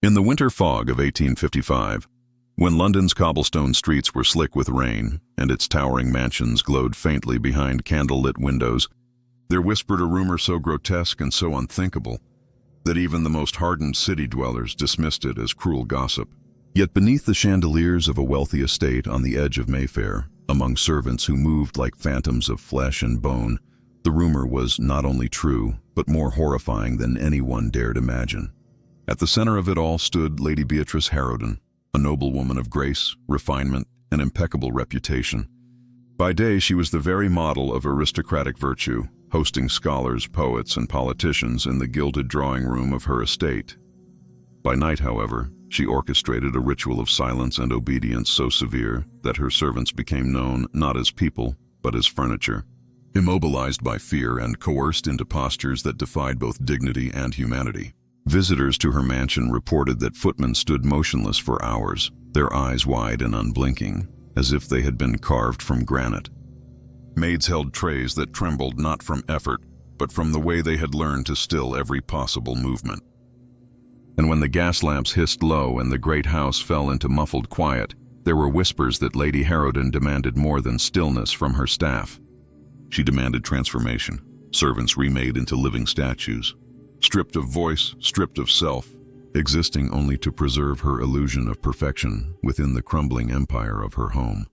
In the winter fog of 1855, when London's cobblestone streets were slick with rain and its towering mansions glowed faintly behind candle-lit windows, there whispered a rumor so grotesque and so unthinkable that even the most hardened city dwellers dismissed it as cruel gossip. Yet beneath the chandeliers of a wealthy estate on the edge of Mayfair, among servants who moved like phantoms of flesh and bone, the rumor was not only true, but more horrifying than anyone dared imagine. At the center of it all stood Lady Beatrice Harrowden, a noblewoman of grace, refinement, and impeccable reputation. By day, she was the very model of aristocratic virtue, hosting scholars, poets, and politicians in the gilded drawing room of her estate. By night, however, she orchestrated a ritual of silence and obedience so severe that her servants became known not as people, but as furniture. Immobilized by fear and coerced into postures that defied both dignity and humanity. Visitors to her mansion reported that footmen stood motionless for hours, their eyes wide and unblinking, as if they had been carved from granite. Maids held trays that trembled not from effort, but from the way they had learned to still every possible movement. And when the gas lamps hissed low and the great house fell into muffled quiet, there were whispers that Lady Harrowden demanded more than stillness from her staff. She demanded transformation, servants remade into living statues, stripped of voice, stripped of self, existing only to preserve her illusion of perfection within the crumbling empire of her home.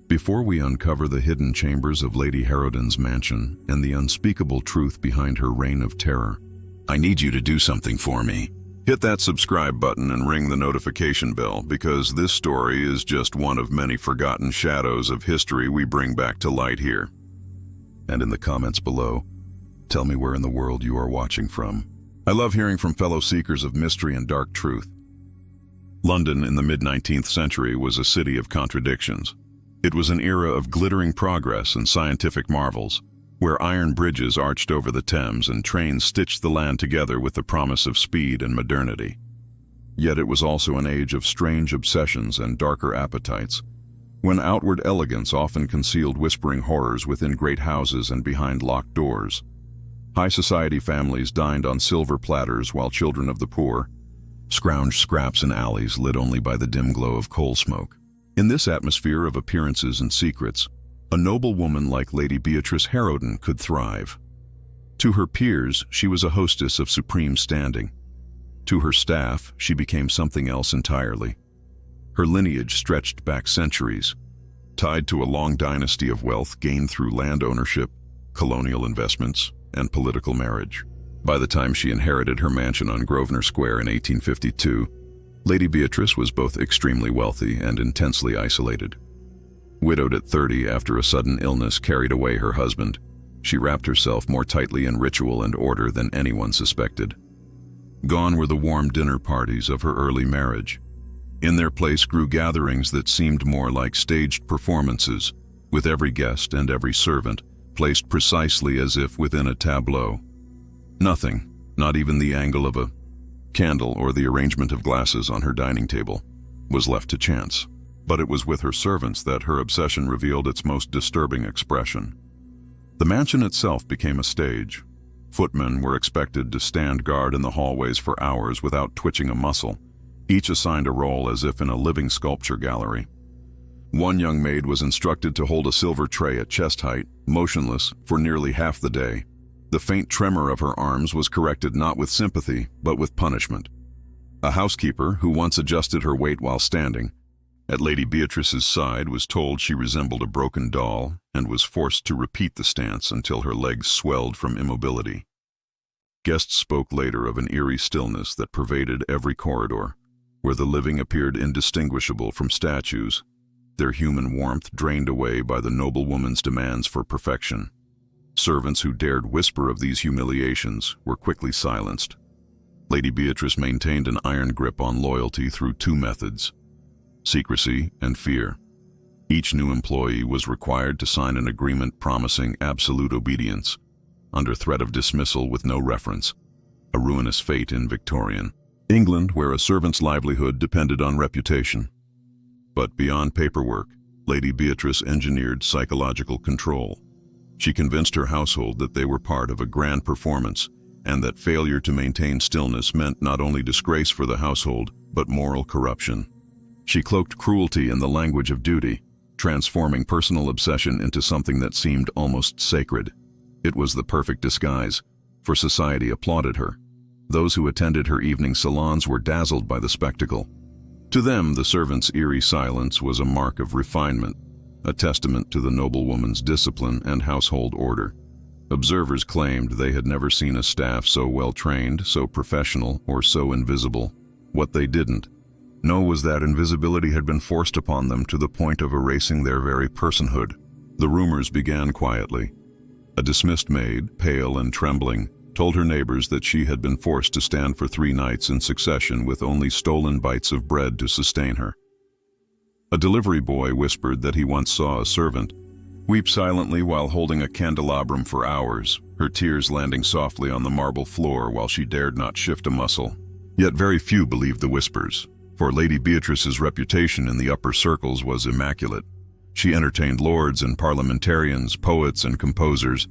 Before we uncover the hidden chambers of Lady Harrowden's mansion and the unspeakable truth behind her reign of terror, I need you to do something for me. Hit that subscribe button and ring the notification bell, because this story is just one of many forgotten shadows of history we bring back to light here. And in the comments below, tell me where in the world you are watching from. I love hearing from fellow seekers of mystery and dark truth. London in the mid-19th century was a city of contradictions. It was an era of glittering progress and scientific marvels, where iron bridges arched over the Thames and trains stitched the land together with the promise of speed and modernity. Yet it was also an age of strange obsessions and darker appetites, when outward elegance often concealed whispering horrors within great houses and behind locked doors. High society families dined on silver platters while children of the poor scrounged scraps in alleys lit only by the dim glow of coal smoke. In this atmosphere of appearances and secrets, a noblewoman like Lady Beatrice Harrowden could thrive. To her peers, she was a hostess of supreme standing. To her staff, she became something else entirely. Her lineage stretched back centuries, tied to a long dynasty of wealth gained through land ownership, colonial investments, and political marriage. By the time she inherited her mansion on Grosvenor Square in 1852, Lady Beatrice was both extremely wealthy and intensely isolated. Widowed at 30 after a sudden illness carried away her husband, she wrapped herself more tightly in ritual and order than anyone suspected. Gone were the warm dinner parties of her early marriage. In their place grew gatherings that seemed more like staged performances, with every guest and every servant placed precisely as if within a tableau. Nothing, not even the angle of a candle or the arrangement of glasses on her dining table, was left to chance. But it was with her servants that her obsession revealed its most disturbing expression. The mansion itself became a stage. Footmen were expected to stand guard in the hallways for hours without twitching a muscle, each assigned a role as if in a living sculpture gallery. One young maid was instructed to hold a silver tray at chest height, motionless, for nearly half the day. The faint tremor of her arms was corrected not with sympathy, but with punishment. A housekeeper, who once adjusted her weight while standing, at Lady Beatrice's side, was told she resembled a broken doll and was forced to repeat the stance until her legs swelled from immobility. Guests spoke later of an eerie stillness that pervaded every corridor, where the living appeared indistinguishable from statues, their human warmth drained away by the noblewoman's demands for perfection. Servants who dared whisper of these humiliations were quickly silenced. Lady Beatrice maintained an iron grip on loyalty through two methods: secrecy and fear. Each new employee was required to sign an agreement promising absolute obedience, under threat of dismissal with no reference, a ruinous fate in Victorian England, where a servant's livelihood depended on reputation. But beyond paperwork, Lady Beatrice engineered psychological control. She convinced her household that they were part of a grand performance, and that failure to maintain stillness meant not only disgrace for the household, but moral corruption. She cloaked cruelty in the language of duty, transforming personal obsession into something that seemed almost sacred. It was the perfect disguise, for society applauded her. Those who attended her evening salons were dazzled by the spectacle. To them, the servants' eerie silence was a mark of refinement, a testament to the noblewoman's discipline and household order. Observers claimed they had never seen a staff so well-trained, so professional, or so invisible. What they didn't know was that invisibility had been forced upon them to the point of erasing their very personhood. The rumors began quietly. A dismissed maid, pale and trembling, told her neighbors that she had been forced to stand for 3 nights in succession with only stolen bites of bread to sustain her. A delivery boy whispered that he once saw a servant weep silently while holding a candelabrum for hours, her tears landing softly on the marble floor while she dared not shift a muscle. Yet very few believed the whispers, for Lady Beatrice's reputation in the upper circles was immaculate. She entertained lords and parliamentarians, poets and composers.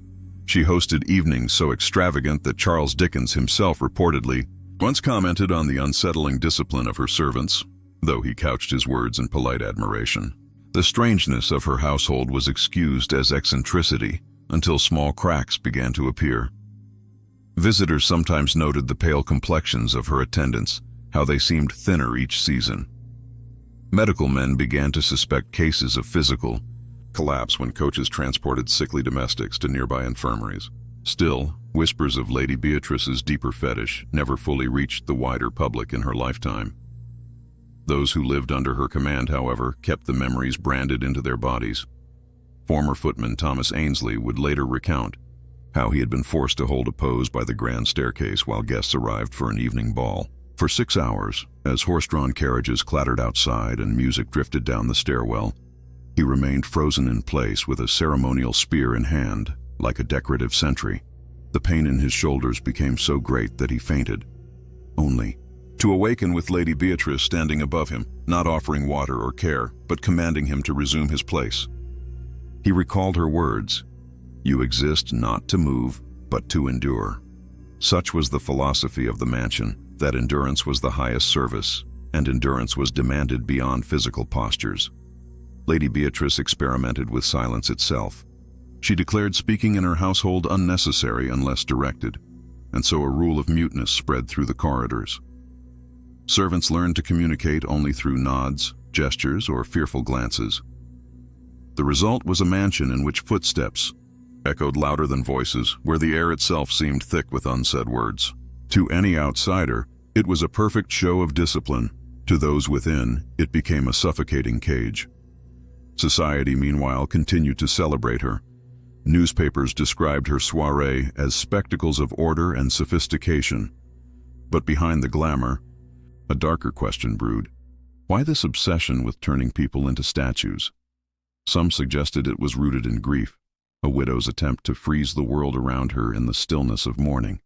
She hosted evenings so extravagant that Charles Dickens himself reportedly once commented on the unsettling discipline of her servants, though he couched his words in polite admiration. The strangeness of her household was excused as eccentricity until small cracks began to appear. Visitors sometimes noted the pale complexions of her attendants, how they seemed thinner each season. Medical men began to suspect cases of physical collapse when coaches transported sickly domestics to nearby infirmaries. Still, whispers of Lady Beatrice's deeper fetish never fully reached the wider public in her lifetime. Those who lived under her command, however, kept the memories branded into their bodies. Former footman Thomas Ainsley would later recount how he had been forced to hold a pose by the grand staircase while guests arrived for an evening ball. For 6 hours, as horse-drawn carriages clattered outside and music drifted down the stairwell, he remained frozen in place with a ceremonial spear in hand, like a decorative sentry. The pain in his shoulders became so great that he fainted, only to awaken with Lady Beatrice standing above him, not offering water or care, but commanding him to resume his place. He recalled her words, "You exist not to move, but to endure." Such was the philosophy of the mansion, that endurance was the highest service, and endurance was demanded beyond physical postures. Lady Beatrice experimented with silence itself. She declared speaking in her household unnecessary unless directed, and so a rule of muteness spread through the corridors. Servants learned to communicate only through nods, gestures, or fearful glances. The result was a mansion in which footsteps echoed louder than voices, where the air itself seemed thick with unsaid words. To any outsider, it was a perfect show of discipline. To those within, it became a suffocating cage. Society, meanwhile, continued to celebrate her. Newspapers described her soirée as spectacles of order and sophistication. But behind the glamour, a darker question brewed. Why this obsession with turning people into statues? Some suggested it was rooted in grief, a widow's attempt to freeze the world around her in the stillness of mourning.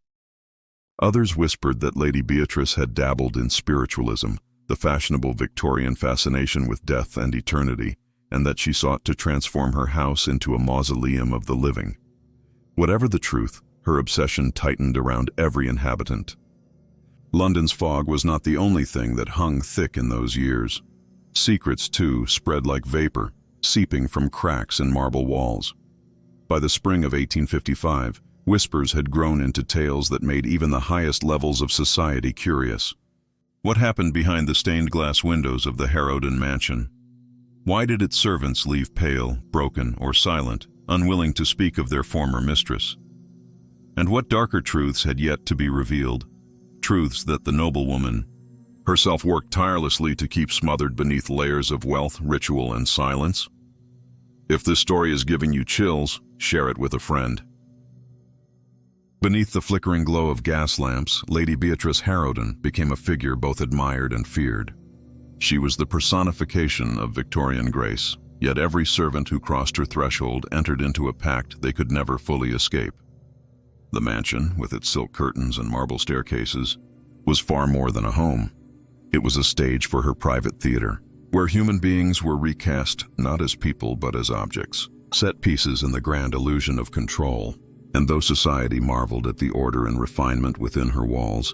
Others whispered that Lady Beatrice had dabbled in spiritualism, the fashionable Victorian fascination with death and eternity, and that she sought to transform her house into a mausoleum of the living. Whatever the truth, her obsession tightened around every inhabitant. London's fog was not the only thing that hung thick in those years. Secrets, too, spread like vapor, seeping from cracks in marble walls. By the spring of 1855, whispers had grown into tales that made even the highest levels of society curious. What happened behind the stained glass windows of the Harrowden mansion? Why did its servants leave pale, broken, or silent, unwilling to speak of their former mistress? And what darker truths had yet to be revealed? Truths that the noblewoman herself worked tirelessly to keep smothered beneath layers of wealth, ritual, and silence? If this story is giving you chills, share it with a friend. Beneath the flickering glow of gas lamps, Lady Beatrice Harrowden became a figure both admired and feared. She was the personification of Victorian grace, yet every servant who crossed her threshold entered into a pact they could never fully escape. The mansion, with its silk curtains and marble staircases, was far more than a home. It was a stage for her private theater, where human beings were recast not as people but as objects, set pieces in the grand illusion of control. And though society marveled at the order and refinement within her walls,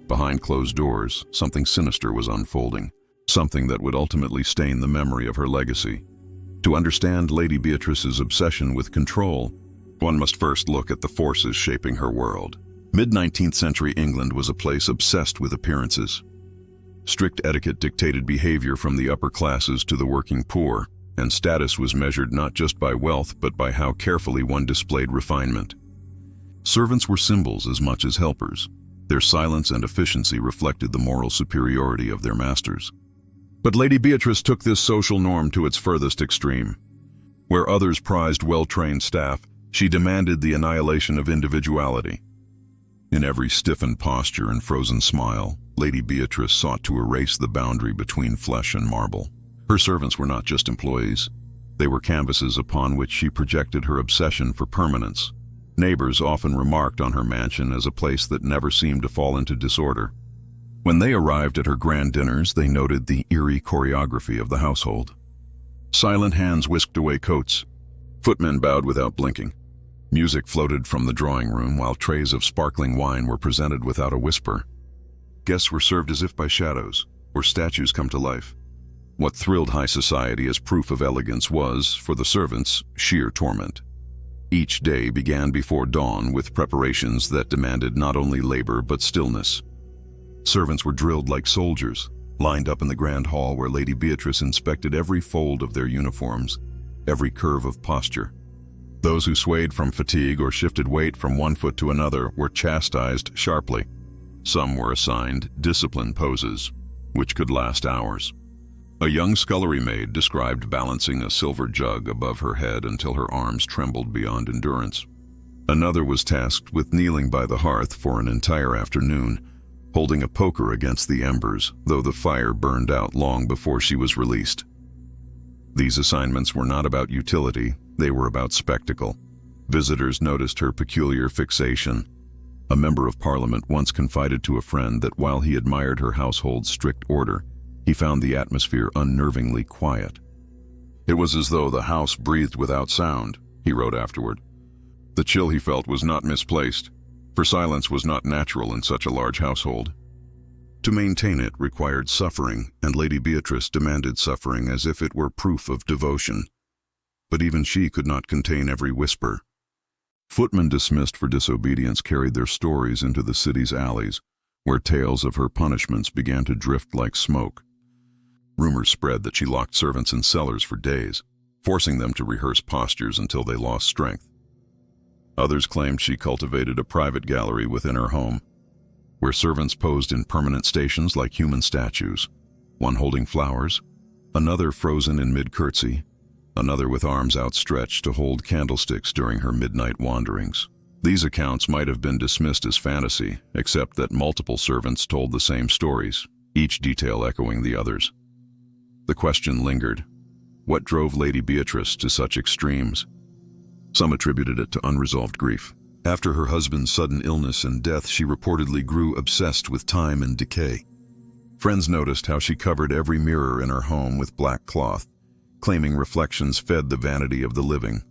behind closed doors, something sinister was unfolding, something that would ultimately stain the memory of her legacy. To understand Lady Beatrice's obsession with control, one must first look at the forces shaping her world. Mid-19th century England was a place obsessed with appearances. Strict etiquette dictated behavior from the upper classes to the working poor, and status was measured not just by wealth but by how carefully one displayed refinement. Servants were symbols as much as helpers. Their silence and efficiency reflected the moral superiority of their masters. But Lady Beatrice took this social norm to its furthest extreme. Where others prized well-trained staff, she demanded the annihilation of individuality. In every stiffened posture and frozen smile, Lady Beatrice sought to erase the boundary between flesh and marble. Her servants were not just employees. They were canvases upon which she projected her obsession for permanence. Neighbors often remarked on her mansion as a place that never seemed to fall into disorder. When they arrived at her grand dinners, they noted the eerie choreography of the household. Silent hands whisked away coats. Footmen bowed without blinking. Music floated from the drawing room while trays of sparkling wine were presented without a whisper. Guests were served as if by shadows, or statues come to life. What thrilled high society as proof of elegance was, for the servants, sheer torment. Each day began before dawn with preparations that demanded not only labor but stillness. Servants were drilled like soldiers, lined up in the grand hall where Lady Beatrice inspected every fold of their uniforms, every curve of posture. Those who swayed from fatigue or shifted weight from one foot to another were chastised sharply. Some were assigned disciplined poses, which could last hours. A young scullery maid described balancing a silver jug above her head until her arms trembled beyond endurance. Another was tasked with kneeling by the hearth for an entire afternoon, holding a poker against the embers, though the fire burned out long before she was released. These assignments were not about utility, they were about spectacle. Visitors noticed her peculiar fixation. A member of Parliament once confided to a friend that while he admired her household's strict order, he found the atmosphere unnervingly quiet. It was as though the house breathed without sound, he wrote afterward. The chill he felt was not misplaced, for silence was not natural in such a large household. To maintain it required suffering, and Lady Beatrice demanded suffering as if it were proof of devotion. But even she could not contain every whisper. Footmen dismissed for disobedience carried their stories into the city's alleys, where tales of her punishments began to drift like smoke. Rumors spread that she locked servants in cellars for days, forcing them to rehearse postures until they lost strength. Others claimed she cultivated a private gallery within her home, where servants posed in permanent stations like human statues, one holding flowers, another frozen in mid-curtsy, another with arms outstretched to hold candlesticks during her midnight wanderings. These accounts might have been dismissed as fantasy, except that multiple servants told the same stories, each detail echoing the others. The question lingered: what drove Lady Beatrice to such extremes? Some attributed it to unresolved grief. After her husband's sudden illness and death, she reportedly grew obsessed with time and decay. Friends noticed how she covered every mirror in her home with black cloth, claiming reflections fed the vanity of the living.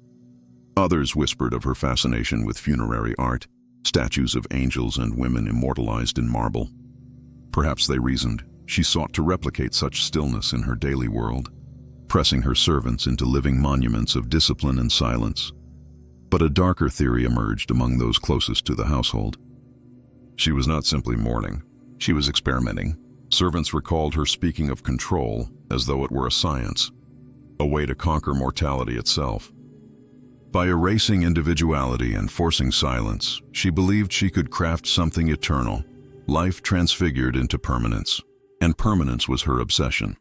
Others whispered of her fascination with funerary art, statues of angels and women immortalized in marble. Perhaps, they reasoned, she sought to replicate such stillness in her daily world, pressing her servants into living monuments of discipline and silence. But a darker theory emerged among those closest to the household. She was not simply mourning, she was experimenting. Servants recalled her speaking of control as though it were a science, a way to conquer mortality itself. By erasing individuality and forcing silence, she believed she could craft something eternal, life transfigured into permanence. And permanence was her obsession.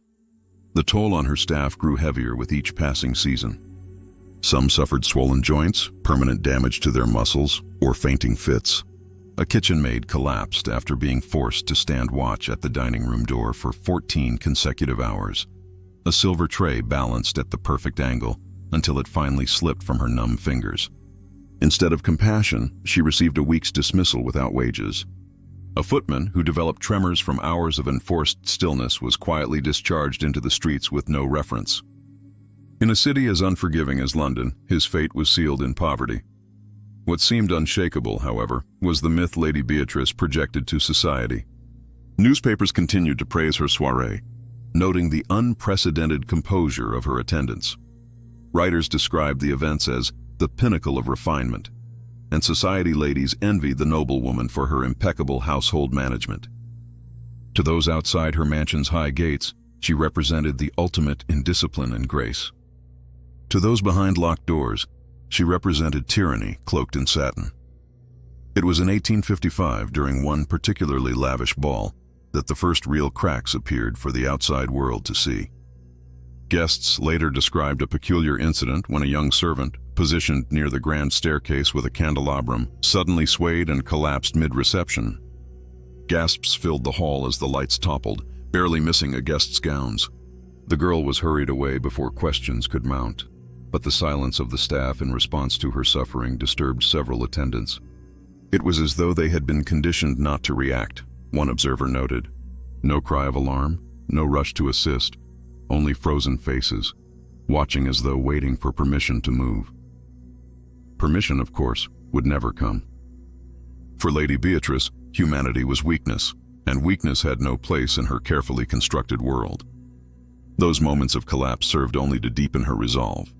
The toll on her staff grew heavier with each passing season. Some suffered swollen joints, permanent damage to their muscles, or fainting fits. A kitchen maid collapsed after being forced to stand watch at the dining room door for 14 consecutive hours. A silver tray balanced at the perfect angle until it finally slipped from her numb fingers. Instead of compassion, she received a week's dismissal without wages. A footman who developed tremors from hours of enforced stillness was quietly discharged into the streets with no reference. In a city as unforgiving as London, his fate was sealed in poverty. What seemed unshakable, however, was the myth Lady Beatrice projected to society. Newspapers continued to praise her soirée, noting the unprecedented composure of her attendants. Writers described the events as the pinnacle of refinement, and society ladies envied the noblewoman for her impeccable household management. To those outside her mansion's high gates, she represented the ultimate in discipline and grace. To those behind locked doors, she represented tyranny cloaked in satin. It was in 1855, during one particularly lavish ball, that the first real cracks appeared for the outside world to see. Guests later described a peculiar incident when a young servant, positioned near the grand staircase with a candelabrum, suddenly swayed and collapsed mid-reception. Gasps filled the hall as the lights toppled, barely missing a guest's gowns. The girl was hurried away before questions could mount, but the silence of the staff in response to her suffering disturbed several attendants. It was as though they had been conditioned not to react, one observer noted. No cry of alarm, no rush to assist, only frozen faces, watching as though waiting for permission to move. Permission, of course, would never come. For Lady Beatrice, humanity was weakness, and weakness had no place in her carefully constructed world. Those moments of collapse served only to deepen her resolve.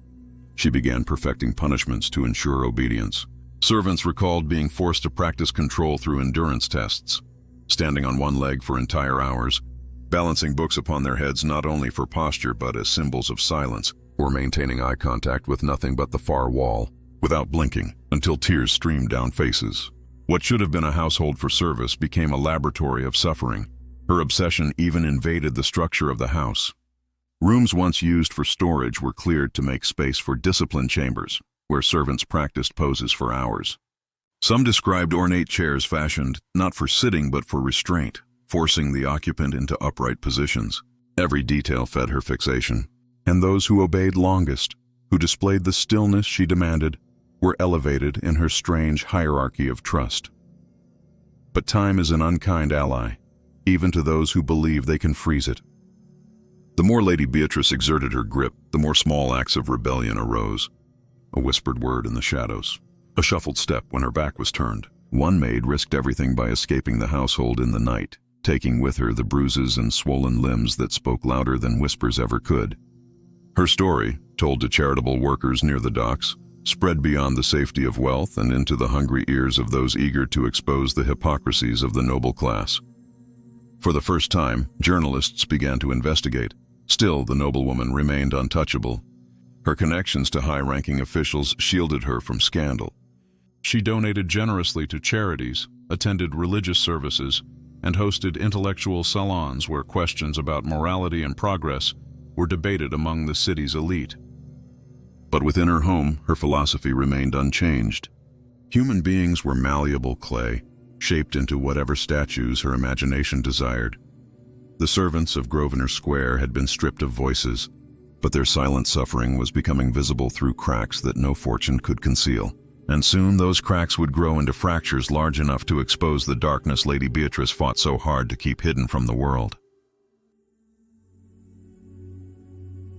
She began perfecting punishments to ensure obedience. Servants recalled being forced to practice control through endurance tests, standing on one leg for entire hours, balancing books upon their heads not only for posture but as symbols of silence, or maintaining eye contact with nothing but the far wall, without blinking, until tears streamed down faces. What should have been a household for service became a laboratory of suffering. Her obsession even invaded the structure of the house. Rooms once used for storage were cleared to make space for discipline chambers, where servants practiced poses for hours. Some described ornate chairs fashioned not for sitting but for restraint, forcing the occupant into upright positions. Every detail fed her fixation, and those who obeyed longest, who displayed the stillness she demanded, were elevated in her strange hierarchy of trust. But time is an unkind ally, even to those who believe they can freeze it. The more Lady Beatrice exerted her grip, the more small acts of rebellion arose. A whispered word in the shadows, a shuffled step when her back was turned. One maid risked everything by escaping the household in the night, taking with her the bruises and swollen limbs that spoke louder than whispers ever could. Her story, told to charitable workers near the docks, spread beyond the safety of wealth and into the hungry ears of those eager to expose the hypocrisies of the noble class. For the first time, journalists began to investigate. Still, the noblewoman remained untouchable. Her connections to high-ranking officials shielded her from scandal. She donated generously to charities, attended religious services, and hosted intellectual salons where questions about morality and progress were debated among the city's elite. But within her home, her philosophy remained unchanged. Human beings were malleable clay, shaped into whatever statues her imagination desired. The servants of Grosvenor Square had been stripped of voices, but their silent suffering was becoming visible through cracks that no fortune could conceal. And soon those cracks would grow into fractures large enough to expose the darkness Lady Beatrice fought so hard to keep hidden from the world.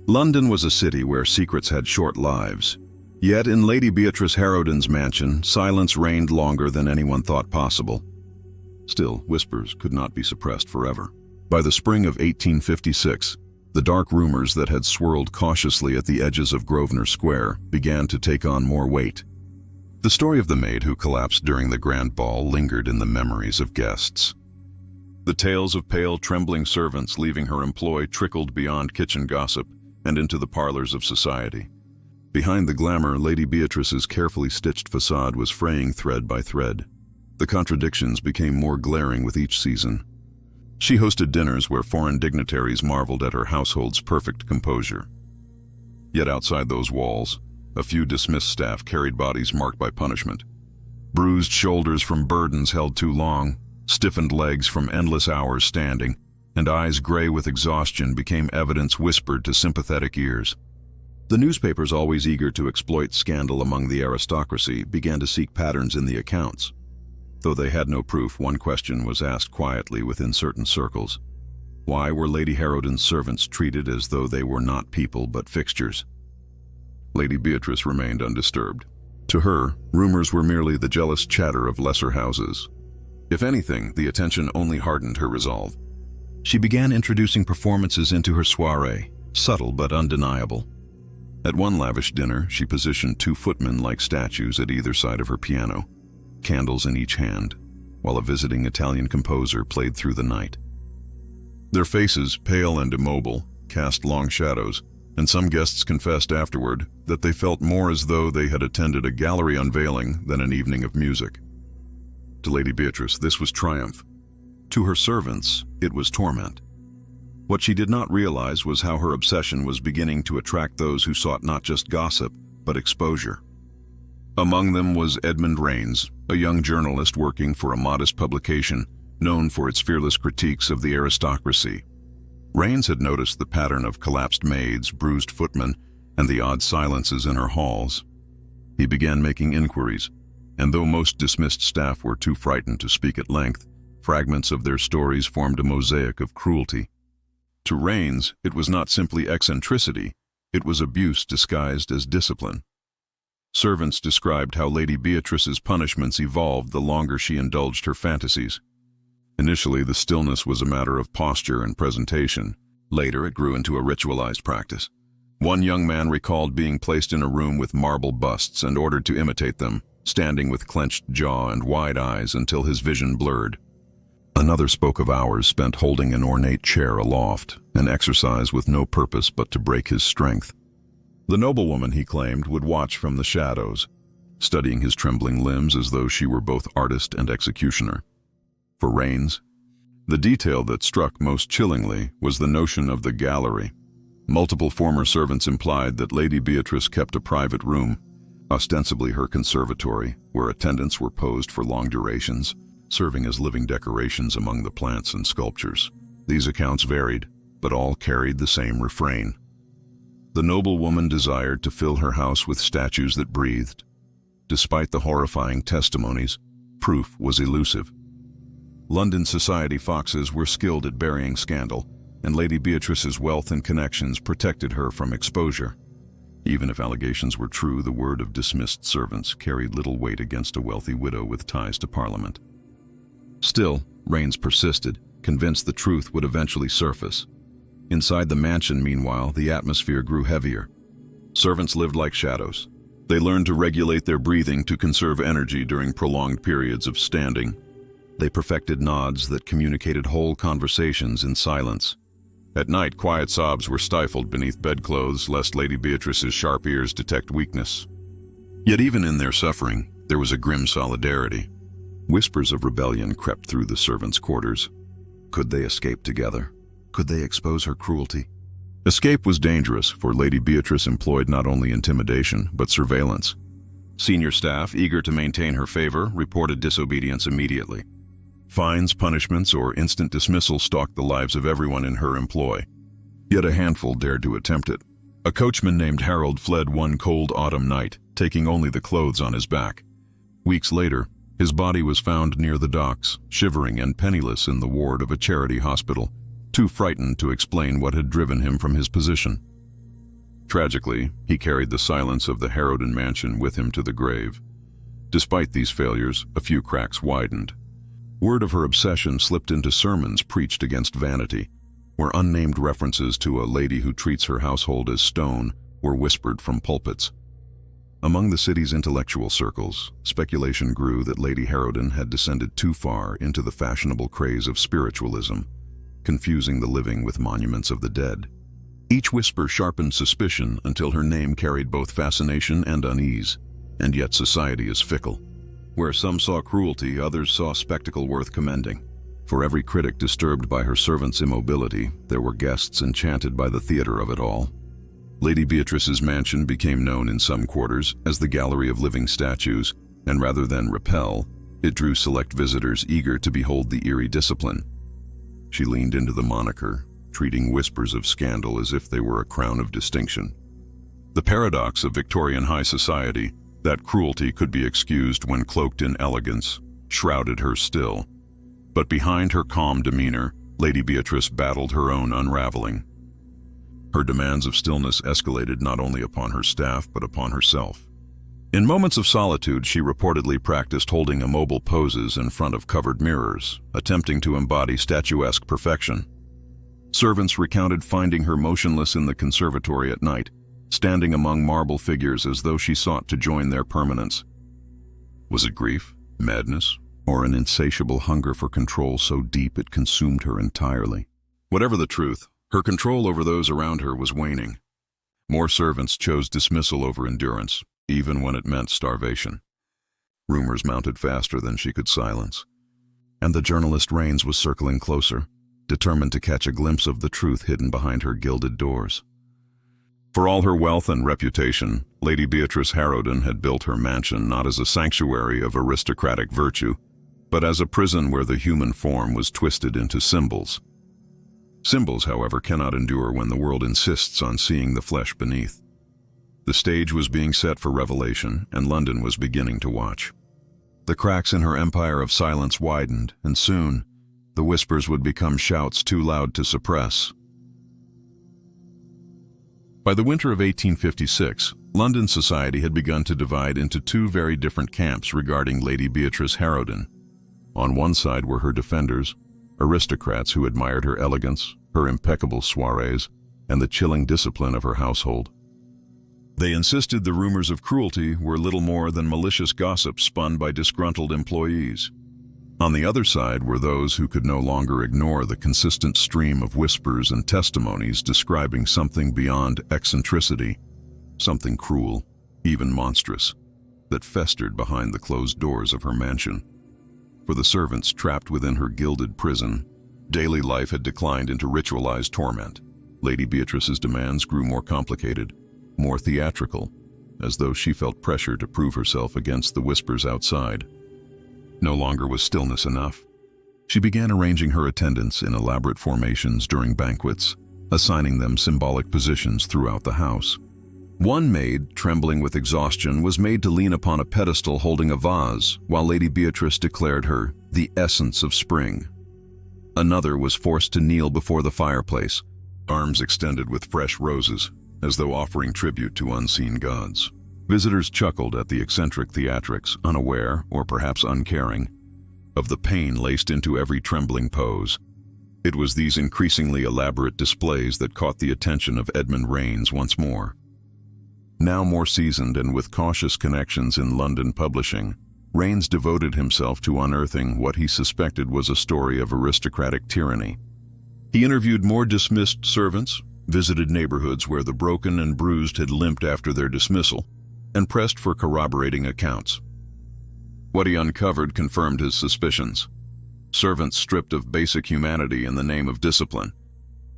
London was a city where secrets had short lives. Yet in Lady Beatrice Harrowden's mansion, silence reigned longer than anyone thought possible. Still, whispers could not be suppressed forever. By the spring of 1856, the dark rumors that had swirled cautiously at the edges of Grosvenor Square began to take on more weight. The story of the maid who collapsed during the grand ball lingered in the memories of guests. The tales of pale, trembling servants leaving her employ trickled beyond kitchen gossip and into the parlors of society. Behind the glamour, Lady Beatrice's carefully stitched façade was fraying thread by thread. The contradictions became more glaring with each season. She hosted dinners where foreign dignitaries marveled at her household's perfect composure. Yet outside those walls, a few dismissed staff carried bodies marked by punishment. Bruised shoulders from burdens held too long, stiffened legs from endless hours standing, and eyes gray with exhaustion became evidence whispered to sympathetic ears. The newspapers, always eager to exploit scandal among the aristocracy, began to seek patterns in the accounts. Though they had no proof, one question was asked quietly within certain circles. Why were Lady Harrowden's servants treated as though they were not people but fixtures? Lady Beatrice remained undisturbed. To her, rumors were merely the jealous chatter of lesser houses. If anything, the attention only hardened her resolve. She began introducing performances into her soirée, subtle but undeniable. At one lavish dinner, she positioned 2 footmen like statues at either side of her piano, candles in each hand, while a visiting Italian composer played through the night. Their faces, pale and immobile, cast long shadows, and some guests confessed afterward that they felt more as though they had attended a gallery unveiling than an evening of music. To Lady Beatrice, this was triumph. To her servants, it was torment. What she did not realize was how her obsession was beginning to attract those who sought not just gossip, but exposure. Among them was Edmund Raines, a young journalist working for a modest publication known for its fearless critiques of the aristocracy. Raines had noticed the pattern of collapsed maids, bruised footmen, and the odd silences in her halls. He began making inquiries, and though most dismissed staff were too frightened to speak at length, fragments of their stories formed a mosaic of cruelty. To Raines, it was not simply eccentricity, it was abuse disguised as discipline. Servants described how Lady Beatrice's punishments evolved the longer she indulged her fantasies. Initially, the stillness was a matter of posture and presentation. Later, it grew into a ritualized practice. One young man recalled being placed in a room with marble busts and ordered to imitate them, standing with clenched jaw and wide eyes until his vision blurred. Another spoke of hours spent holding an ornate chair aloft, an exercise with no purpose but to break his strength. The noblewoman, he claimed, would watch from the shadows, studying his trembling limbs as though she were both artist and executioner. For Raines, the detail that struck most chillingly was the notion of the gallery. Multiple former servants implied that Lady Beatrice kept a private room, ostensibly her conservatory, where attendants were posed for long durations, serving as living decorations among the plants and sculptures. These accounts varied, but all carried the same refrain. The noblewoman desired to fill her house with statues that breathed. Despite the horrifying testimonies, proof was elusive. London society foxes were skilled at burying scandal, and Lady Beatrice's wealth and connections protected her from exposure. Even if allegations were true, the word of dismissed servants carried little weight against a wealthy widow with ties to Parliament. Still, Raines persisted, convinced the truth would eventually surface. Inside the mansion, meanwhile, the atmosphere grew heavier. Servants lived like shadows. They learned to regulate their breathing to conserve energy during prolonged periods of standing. They perfected nods that communicated whole conversations in silence. At night, quiet sobs were stifled beneath bedclothes lest Lady Beatrice's sharp ears detect weakness. Yet even in their suffering, there was a grim solidarity. Whispers of rebellion crept through the servants' quarters. Could they escape together? Could they expose her cruelty? Escape was dangerous, for Lady Beatrice employed not only intimidation, but surveillance. Senior staff, eager to maintain her favor, reported disobedience immediately. Fines, punishments, or instant dismissal stalked the lives of everyone in her employ. Yet a handful dared to attempt it. A coachman named Harold fled one cold autumn night, taking only the clothes on his back. Weeks later, his body was found near the docks, shivering and penniless in the ward of a charity hospital, too frightened to explain what had driven him from his position. Tragically, he carried the silence of the Harrowden mansion with him to the grave. Despite these failures, a few cracks widened. Word of her obsession slipped into sermons preached against vanity, where unnamed references to a lady who treats her household as stone were whispered from pulpits. Among the city's intellectual circles, speculation grew that Lady Harrowden had descended too far into the fashionable craze of spiritualism, confusing the living with monuments of the dead. Each whisper sharpened suspicion until her name carried both fascination and unease. And yet society is fickle. Where some saw cruelty, others saw spectacle worth commending. For every critic disturbed by her servant's immobility, there were guests enchanted by the theater of it all. Lady Beatrice's mansion became known in some quarters as the Gallery of Living Statues, and rather than repel, it drew select visitors eager to behold the eerie discipline. She leaned into the moniker, treating whispers of scandal as if they were a crown of distinction. The paradox of Victorian high society, that cruelty could be excused when cloaked in elegance, shrouded her still. But behind her calm demeanor, Lady Beatrice battled her own unraveling. Her demands of stillness escalated not only upon her staff but upon herself. In moments of solitude, she reportedly practiced holding immobile poses in front of covered mirrors, attempting to embody statuesque perfection. Servants recounted finding her motionless in the conservatory at night, standing among marble figures as though she sought to join their permanence. Was it grief, madness, or an insatiable hunger for control so deep it consumed her entirely? Whatever the truth, her control over those around her was waning. More servants chose dismissal over endurance, even when it meant starvation. Rumors mounted faster than she could silence. And the journalist Rains was circling closer, determined to catch a glimpse of the truth hidden behind her gilded doors. For all her wealth and reputation, Lady Beatrice Harrowden had built her mansion not as a sanctuary of aristocratic virtue, but as a prison where the human form was twisted into symbols. Symbols, however, cannot endure when the world insists on seeing the flesh beneath. The stage was being set for revelation, and London was beginning to watch. The cracks in her empire of silence widened, and soon, the whispers would become shouts too loud to suppress. By the winter of 1856, London society had begun to divide into two very different camps regarding Lady Beatrice Harrowden. On one side were her defenders, aristocrats who admired her elegance, her impeccable soirees, and the chilling discipline of her household. They insisted the rumors of cruelty were little more than malicious gossip spun by disgruntled employees. On the other side were those who could no longer ignore the consistent stream of whispers and testimonies describing something beyond eccentricity, something cruel, even monstrous, that festered behind the closed doors of her mansion. For the servants trapped within her gilded prison, daily life had declined into ritualized torment. Lady Beatrice's demands grew more complicated, more theatrical, as though she felt pressure to prove herself against the whispers outside. No longer was stillness enough. She began arranging her attendants in elaborate formations during banquets, assigning them symbolic positions throughout the house. One maid, trembling with exhaustion, was made to lean upon a pedestal holding a vase, while Lady Beatrice declared her the essence of spring. Another was forced to kneel before the fireplace, arms extended with fresh roses, as though offering tribute to unseen gods. Visitors chuckled at the eccentric theatrics, unaware, or perhaps uncaring, of the pain laced into every trembling pose. It was these increasingly elaborate displays that caught the attention of Edmund Rains once more. Now more seasoned and with cautious connections in London publishing, Rains devoted himself to unearthing what he suspected was a story of aristocratic tyranny. He interviewed more dismissed servants, visited neighborhoods where the broken and bruised had limped after their dismissal, and pressed for corroborating accounts. What he uncovered confirmed his suspicions. Servants stripped of basic humanity in the name of discipline,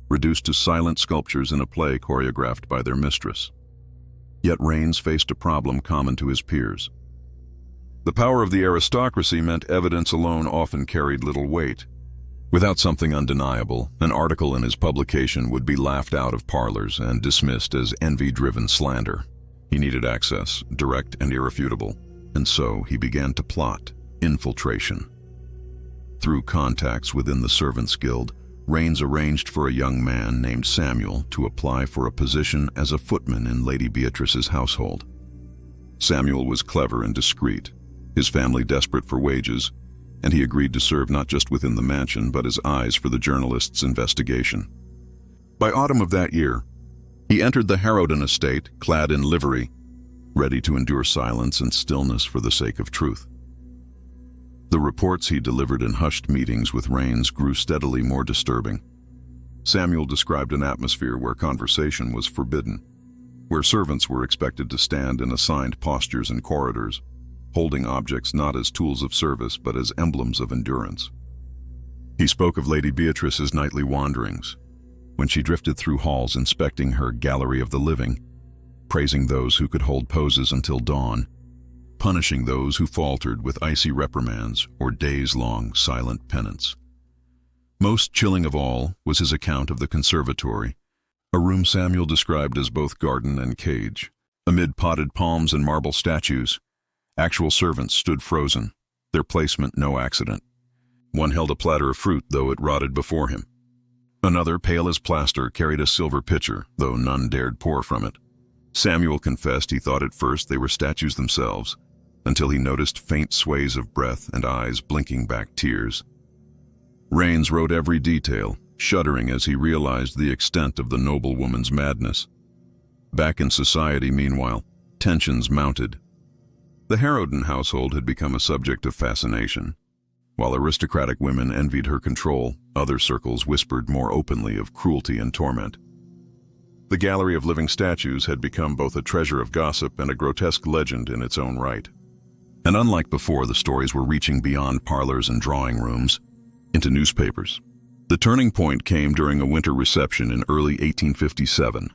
reduced to silent sculptures in a play choreographed by their mistress. Yet Rains faced a problem common to his peers. The power of the aristocracy meant evidence alone often carried little weight. Without something undeniable, an article in his publication would be laughed out of parlors and dismissed as envy-driven slander. He needed access, direct and irrefutable, and so he began to plot infiltration. Through contacts within the Servants' Guild, Rains arranged for a young man named Samuel to apply for a position as a footman in Lady Beatrice's household. Samuel was clever and discreet, his family desperate for wages, and he agreed to serve not just within the mansion but as eyes for the journalists' investigation. By autumn of that year, he entered the Harrowden estate, clad in livery, ready to endure silence and stillness for the sake of truth. The reports he delivered in hushed meetings with Rains grew steadily more disturbing. Samuel described an atmosphere where conversation was forbidden, where servants were expected to stand in assigned postures in corridors, holding objects not as tools of service but as emblems of endurance. He spoke of Lady Beatrice's nightly wanderings, when she drifted through halls inspecting her gallery of the living, praising those who could hold poses until dawn, punishing those who faltered with icy reprimands or days-long silent penance. Most chilling of all was his account of the conservatory, a room Samuel described as both garden and cage. Amid potted palms and marble statues, actual servants stood frozen, their placement no accident. One held a platter of fruit, though it rotted before him. Another, pale as plaster, carried a silver pitcher, though none dared pour from it. Samuel confessed he thought at first they were statues themselves, until he noticed faint sways of breath and eyes blinking back tears. Rains wrote every detail, shuddering as he realized the extent of the noblewoman's madness. Back in society, meanwhile, tensions mounted. The Harrowden household had become a subject of fascination. While aristocratic women envied her control, other circles whispered more openly of cruelty and torment. The gallery of living statues had become both a treasure of gossip and a grotesque legend in its own right. And unlike before, the stories were reaching beyond parlors and drawing rooms, into newspapers. The turning point came during a winter reception in early 1857,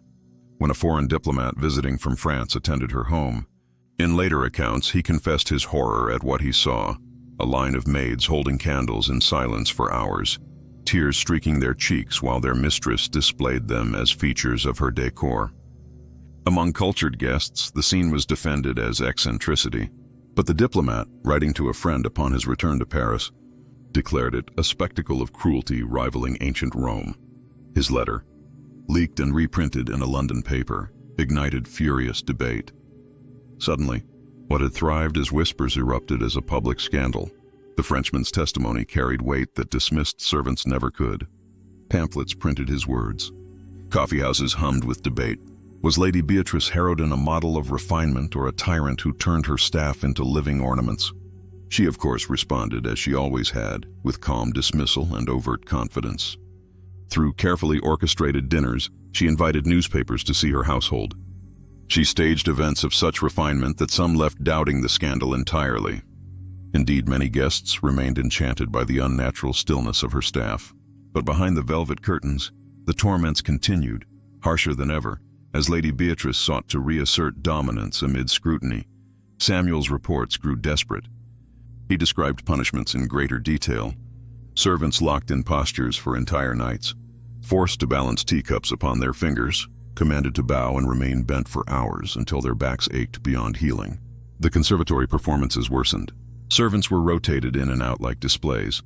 when a foreign diplomat visiting from France attended her home. In later accounts, he confessed his horror at what he saw, a line of maids holding candles in silence for hours, tears streaking their cheeks while their mistress displayed them as features of her decor. Among cultured guests, the scene was defended as eccentricity, but the diplomat, writing to a friend upon his return to Paris, declared it a spectacle of cruelty rivaling ancient Rome. His letter, leaked and reprinted in a London paper, ignited furious debate. Suddenly, what had thrived as whispers erupted as a public scandal. The Frenchman's testimony carried weight that dismissed servants never could. Pamphlets printed his words. Coffeehouses hummed with debate. Was Lady Beatrice Harrowden a model of refinement or a tyrant who turned her staff into living ornaments? She, of course, responded, as she always had, with calm dismissal and overt confidence. Through carefully orchestrated dinners, she invited newspapers to see her household. She staged events of such refinement that some left doubting the scandal entirely. Indeed, many guests remained enchanted by the unnatural stillness of her staff. But behind the velvet curtains, the torments continued, harsher than ever, as Lady Beatrice sought to reassert dominance amid scrutiny. Samuel's reports grew desperate. He described punishments in greater detail. Servants locked in postures for entire nights, forced to balance teacups upon their fingers, commanded to bow and remain bent for hours until their backs ached beyond healing. The conservatory performances worsened. Servants were rotated in and out like displays,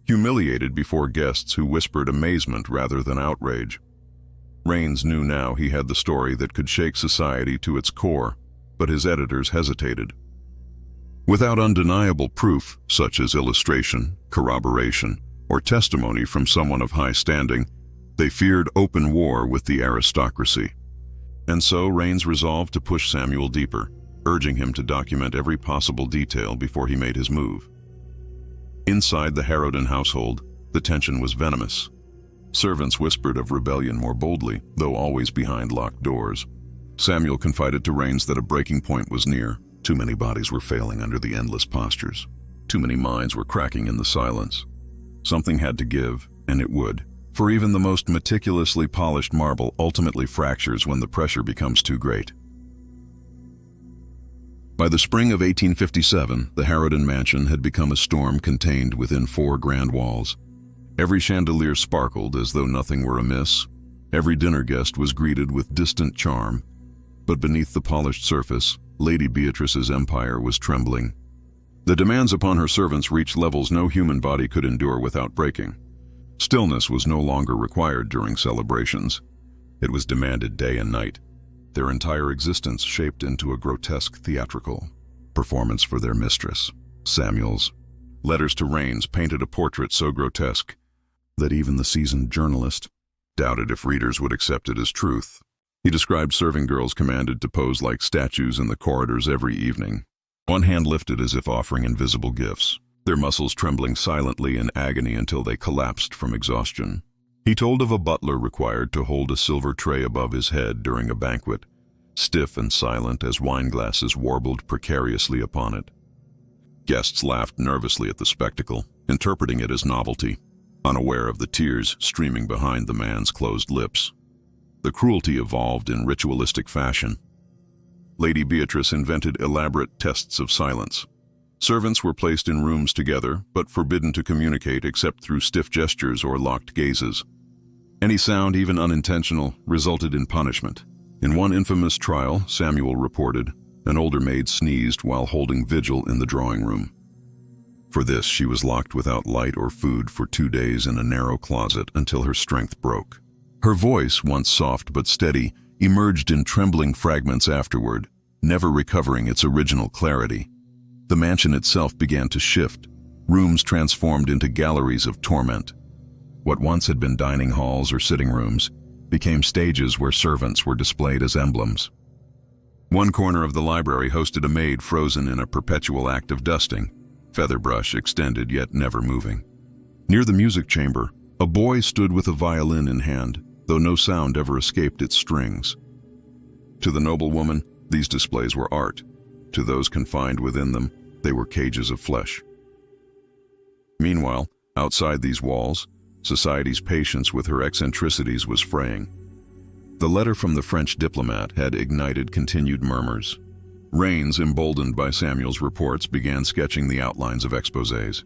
humiliated before guests who whispered amazement rather than outrage. Rains knew now he had the story that could shake society to its core, but his editors hesitated. Without undeniable proof, such as illustration, corroboration, or testimony from someone of high standing, they feared open war with the aristocracy. And so Rains resolved to push Samuel deeper, urging him to document every possible detail before he made his move. Inside the Harrowden household, the tension was venomous. Servants whispered of rebellion more boldly, though always behind locked doors. Samuel confided to Rains that a breaking point was near. Too many bodies were failing under the endless postures. Too many minds were cracking in the silence. Something had to give, and it would. For even the most meticulously polished marble ultimately fractures when the pressure becomes too great. By the spring of 1857, the Harrowden mansion had become a storm contained within 4 grand walls. Every chandelier sparkled as though nothing were amiss. Every dinner guest was greeted with distant charm. But beneath the polished surface, Lady Beatrice's empire was trembling. The demands upon her servants reached levels no human body could endure without breaking. Stillness was no longer required during celebrations. It was demanded day and night, their entire existence shaped into a grotesque theatrical performance for their mistress, Samuel's. Letters to Rains painted a portrait so grotesque that even the seasoned journalist doubted if readers would accept it as truth. He described serving girls commanded to pose like statues in the corridors every evening, one hand lifted as if offering invisible gifts, their muscles trembling silently in agony until they collapsed from exhaustion. He told of a butler required to hold a silver tray above his head during a banquet, stiff and silent as wine glasses warbled precariously upon it. Guests laughed nervously at the spectacle, interpreting it as novelty, unaware of the tears streaming behind the man's closed lips. The cruelty evolved in ritualistic fashion. Lady Beatrice invented elaborate tests of silence. Servants were placed in rooms together, but forbidden to communicate except through stiff gestures or locked gazes. Any sound, even unintentional, resulted in punishment. In one infamous trial, Samuel reported, an older maid sneezed while holding vigil in the drawing room. For this, she was locked without light or food for 2 days in a narrow closet until her strength broke. Her voice, once soft but steady, emerged in trembling fragments afterward, never recovering its original clarity. The mansion itself began to shift, rooms transformed into galleries of torment. What once had been dining halls or sitting rooms became stages where servants were displayed as emblems. One corner of the library hosted a maid frozen in a perpetual act of dusting, feather brush extended yet never moving. Near the music chamber, a boy stood with a violin in hand, though no sound ever escaped its strings. To the noblewoman, these displays were art. To those confined within them, they were cages of flesh. Meanwhile, outside these walls, society's patience with her eccentricities was fraying. The letter from the French diplomat had ignited continued murmurs. Rains, emboldened by Samuel's reports, began sketching the outlines of exposés.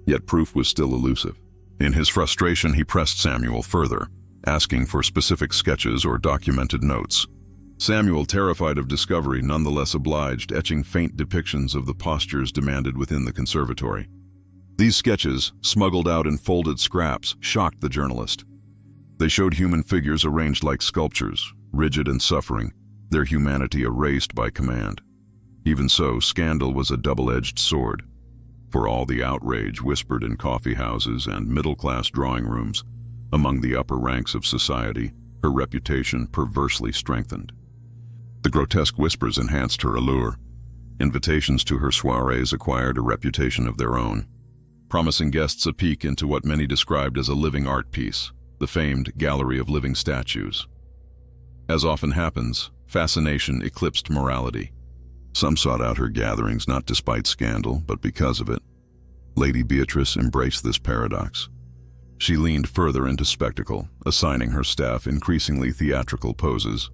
Yet proof was still elusive. In his frustration, he pressed Samuel further, asking for specific sketches or documented notes. Samuel, terrified of discovery, nonetheless obliged, etching faint depictions of the postures demanded within the conservatory. These sketches, smuggled out in folded scraps, shocked the journalist. They showed human figures arranged like sculptures, rigid and suffering, their humanity erased by command. Even so, scandal was a double-edged sword. For all the outrage whispered in coffee houses and middle-class drawing rooms, among the upper ranks of society, her reputation perversely strengthened. The grotesque whispers enhanced her allure. Invitations to her soirees acquired a reputation of their own, promising guests a peek into what many described as a living art piece, the famed gallery of living statues. As often happens, fascination eclipsed morality. Some sought out her gatherings not despite scandal, but because of it. Lady Beatrice embraced this paradox. She leaned further into spectacle, assigning her staff increasingly theatrical poses.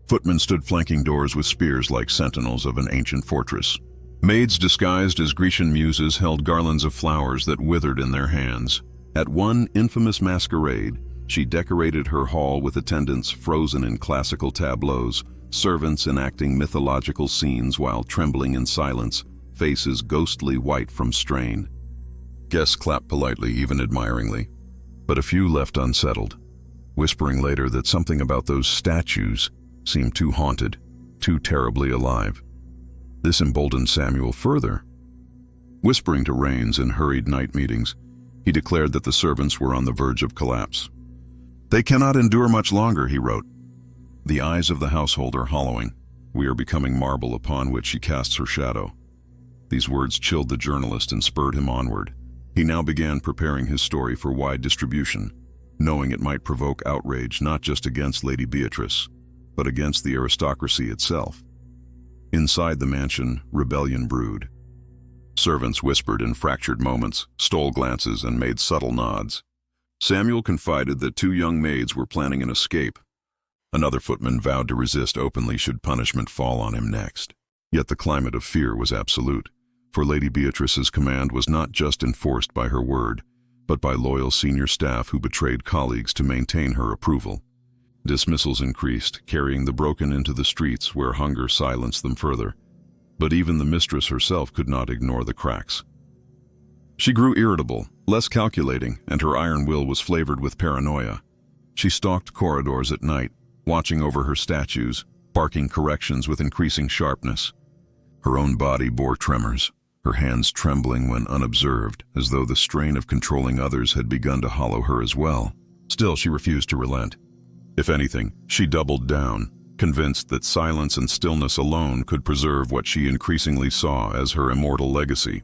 Footmen stood flanking doors with spears like sentinels of an ancient fortress. Maids disguised as Grecian muses held garlands of flowers that withered in their hands. At one infamous masquerade, she decorated her hall with attendants frozen in classical tableaus, servants enacting mythological scenes while trembling in silence, faces ghostly white from strain. Guests clapped politely, even admiringly, but a few left unsettled, whispering later that something about those statues seemed too haunted, too terribly alive. This emboldened Samuel further. Whispering to Rains in hurried night meetings, he declared that the servants were on the verge of collapse. "They cannot endure much longer," he wrote. The eyes of the household are hollowing. We are becoming marble upon which she casts her shadow. These words chilled the journalist and spurred him onward. He now began preparing his story for wide distribution, knowing it might provoke outrage not just against Lady Beatrice, but against the aristocracy itself. Inside the mansion, rebellion brewed. Servants whispered in fractured moments, stole glances, and made subtle nods. Samuel confided that 2 young maids were planning an escape. Another footman vowed to resist openly should punishment fall on him next. Yet the climate of fear was absolute, for Lady Beatrice's command was not just enforced by her word, but by loyal senior staff who betrayed colleagues to maintain her approval. Dismissals increased, carrying the broken into the streets where hunger silenced them further. But even the mistress herself could not ignore the cracks. She grew irritable, less calculating, and her iron will was flavored with paranoia. She stalked corridors at night, watching over her statues, barking corrections with increasing sharpness. Her own body bore tremors, her hands trembling when unobserved, as though the strain of controlling others had begun to hollow her as well. Still, she refused to relent. If anything, she doubled down, convinced that silence and stillness alone could preserve what she increasingly saw as her immortal legacy.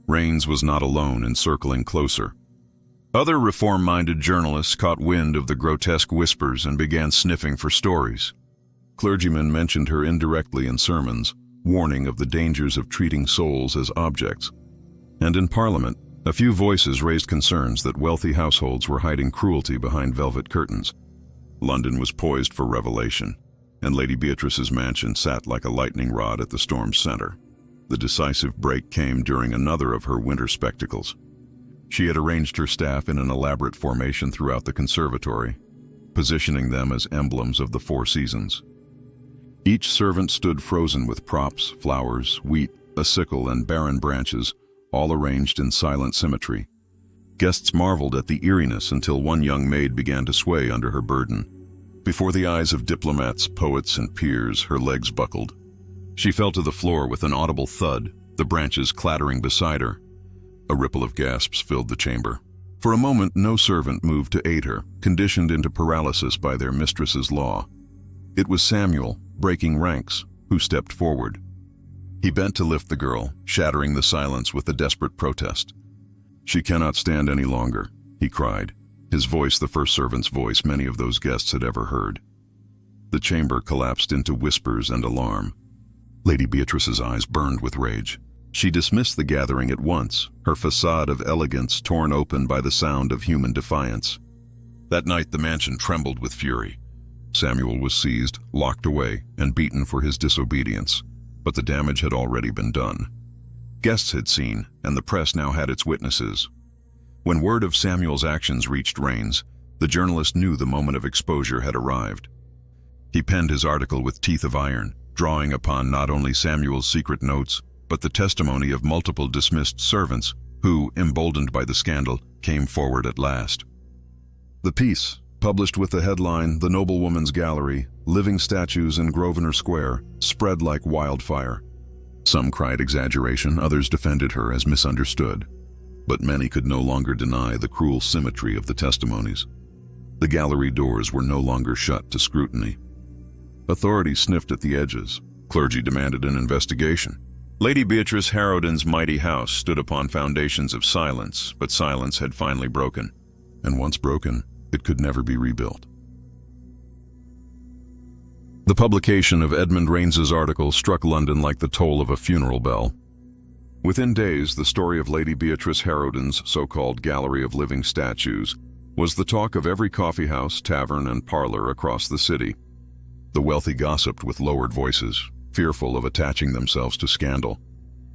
Rains was not alone in circling closer. Other reform-minded journalists caught wind of the grotesque whispers and began sniffing for stories. Clergymen mentioned her indirectly in sermons, warning of the dangers of treating souls as objects. And in Parliament, a few voices raised concerns that wealthy households were hiding cruelty behind velvet curtains. London was poised for revelation, and Lady Beatrice's mansion sat like a lightning rod at the storm's center. The decisive break came during another of her winter spectacles. She had arranged her staff in an elaborate formation throughout the conservatory, positioning them as emblems of the 4 seasons. Each servant stood frozen with props, flowers, wheat, a sickle, and barren branches, all arranged in silent symmetry. Guests marveled at the eeriness until one young maid began to sway under her burden. Before the eyes of diplomats, poets, and peers, her legs buckled. She fell to the floor with an audible thud, the branches clattering beside her. A ripple of gasps filled the chamber. For a moment, no servant moved to aid her, conditioned into paralysis by their mistress's law. It was Samuel, breaking ranks, who stepped forward. He bent to lift the girl, shattering the silence with a desperate protest. "She cannot stand any longer," he cried, his voice the first servant's voice many of those guests had ever heard. The chamber collapsed into whispers and alarm. Lady Beatrice's eyes burned with rage. She dismissed the gathering at once, her façade of elegance torn open by the sound of human defiance. That night the mansion trembled with fury. Samuel was seized, locked away, and beaten for his disobedience, but the damage had already been done. Guests had seen, and the press now had its witnesses. When word of Samuel's actions reached Rains, the journalist knew the moment of exposure had arrived. He penned his article with teeth of iron, drawing upon not only Samuel's secret notes, but the testimony of multiple dismissed servants who, emboldened by the scandal, came forward at last. The piece, published with the headline, "The Noblewoman's Gallery, Living Statues in Grosvenor Square," spread like wildfire. Some cried exaggeration, others defended her as misunderstood. But many could no longer deny the cruel symmetry of the testimonies. The gallery doors were no longer shut to scrutiny. Authorities sniffed at the edges. Clergy demanded an investigation. Lady Beatrice Harrowden's mighty house stood upon foundations of silence, but silence had finally broken. And once broken, it could never be rebuilt. The publication of Edmund Raines's article struck London like the toll of a funeral bell. Within days, the story of Lady Beatrice Harrowden's so-called Gallery of Living Statues was the talk of every coffeehouse, tavern, and parlor across the city. The wealthy gossiped with lowered voices, fearful of attaching themselves to scandal,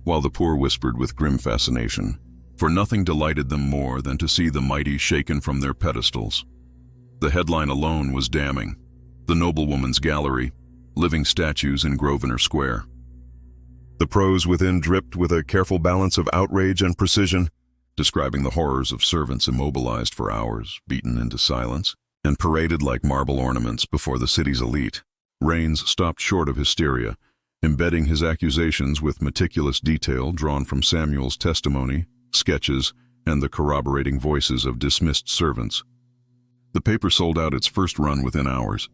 while the poor whispered with grim fascination, for nothing delighted them more than to see the mighty shaken from their pedestals. The headline alone was damning: "The Noblewoman's Gallery, Living Statues in Grosvenor Square." The prose within dripped with a careful balance of outrage and precision, describing the horrors of servants immobilized for hours, beaten into silence, and paraded like marble ornaments before the city's elite. Raines stopped short of hysteria, embedding his accusations with meticulous detail drawn from Samuel's testimony, sketches, and the corroborating voices of dismissed servants. The paper sold out its first run within hours.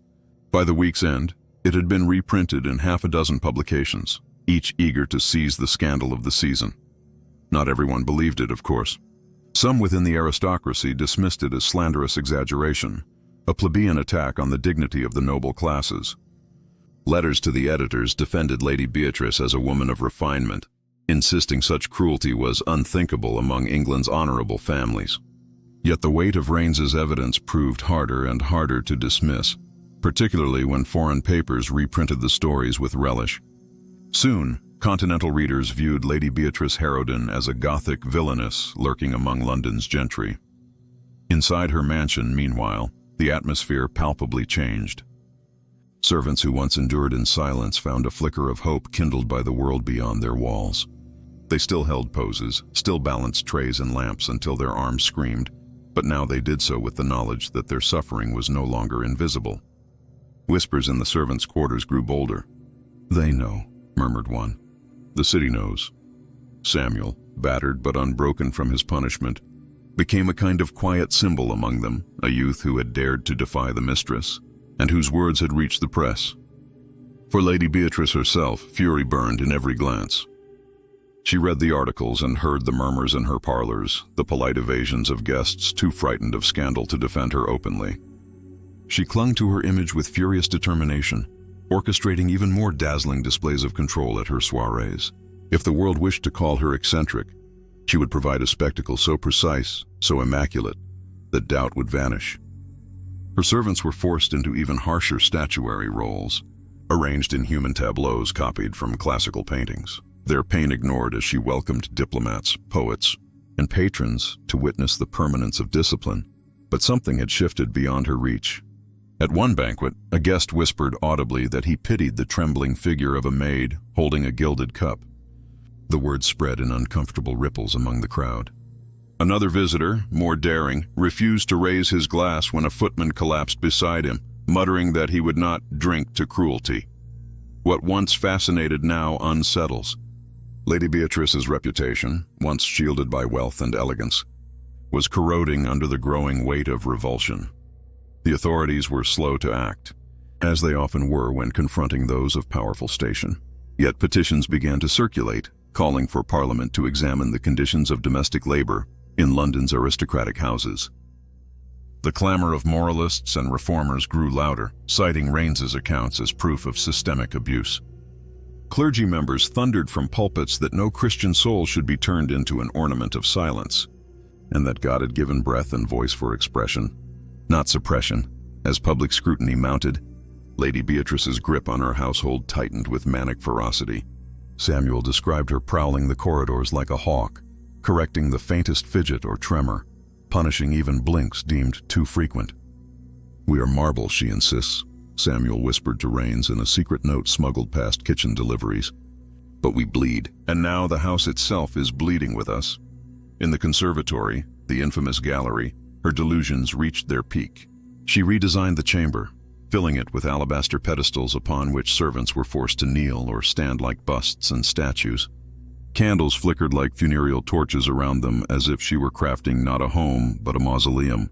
By the week's end, it had been reprinted in half a dozen publications, each eager to seize the scandal of the season. Not everyone believed it, of course. Some within the aristocracy dismissed it as slanderous exaggeration, a plebeian attack on the dignity of the noble classes. Letters to the editors defended Lady Beatrice as a woman of refinement, insisting such cruelty was unthinkable among England's honorable families. Yet the weight of Raines's evidence proved harder and harder to dismiss, particularly when foreign papers reprinted the stories with relish. Soon, continental readers viewed Lady Beatrice Harrowden as a Gothic villainess lurking among London's gentry. Inside her mansion, meanwhile, the atmosphere palpably changed. Servants who once endured in silence found a flicker of hope kindled by the world beyond their walls. They still held poses, still balanced trays and lamps until their arms screamed, but now they did so with the knowledge that their suffering was no longer invisible. Whispers in the servants' quarters grew bolder. "They know," murmured one. "The city knows." Samuel, battered but unbroken from his punishment, became a kind of quiet symbol among them, a youth who had dared to defy the mistress, and whose words had reached the press. For Lady Beatrice herself, fury burned in every glance. She read the articles and heard the murmurs in her parlors, the polite evasions of guests too frightened of scandal to defend her openly. She clung to her image with furious determination, orchestrating even more dazzling displays of control at her soirees. If the world wished to call her eccentric, she would provide a spectacle so precise, so immaculate, that doubt would vanish. Her servants were forced into even harsher statuary roles, arranged in human tableaus copied from classical paintings, their pain ignored as she welcomed diplomats, poets, and patrons to witness the permanence of discipline. But something had shifted beyond her reach. At one banquet, a guest whispered audibly that he pitied the trembling figure of a maid holding a gilded cup. The word spread in uncomfortable ripples among the crowd. Another visitor, more daring, refused to raise his glass when a footman collapsed beside him, muttering that he would not drink to cruelty. What once fascinated now unsettles. Lady Beatrice's reputation, once shielded by wealth and elegance, was corroding under the growing weight of revulsion. The authorities were slow to act, as they often were when confronting those of powerful station. Yet petitions began to circulate, calling for Parliament to examine the conditions of domestic labor in London's aristocratic houses. The clamor of moralists and reformers grew louder, citing Raines's accounts as proof of systemic abuse. Clergy members thundered from pulpits that no Christian soul should be turned into an ornament of silence, and that God had given breath and voice for expression, not suppression. As public scrutiny mounted, Lady Beatrice's grip on her household tightened with manic ferocity. Samuel described her prowling the corridors like a hawk, correcting the faintest fidget or tremor, punishing even blinks deemed too frequent. "We are marble," she insists, Samuel whispered to Raines in a secret note smuggled past kitchen deliveries. "But we bleed, and now the house itself is bleeding with us." In the conservatory, the infamous gallery, her delusions reached their peak. She redesigned the chamber, filling it with alabaster pedestals upon which servants were forced to kneel or stand like busts and statues. Candles flickered like funereal torches around them, as if she were crafting not a home but a mausoleum.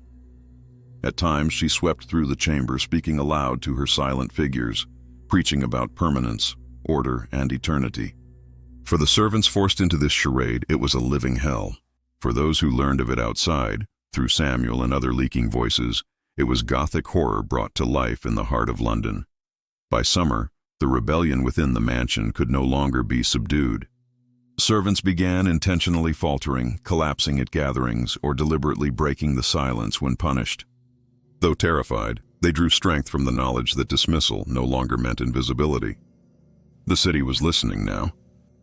At times she swept through the chamber, speaking aloud to her silent figures, preaching about permanence, order, and eternity. For the servants forced into this charade, it was a living hell. For those who learned of it outside, through Samuel and other leaking voices, it was Gothic horror brought to life in the heart of London. By summer, the rebellion within the mansion could no longer be subdued. Servants began intentionally faltering, collapsing at gatherings, or deliberately breaking the silence when punished. Though terrified, they drew strength from the knowledge that dismissal no longer meant invisibility. The city was listening now.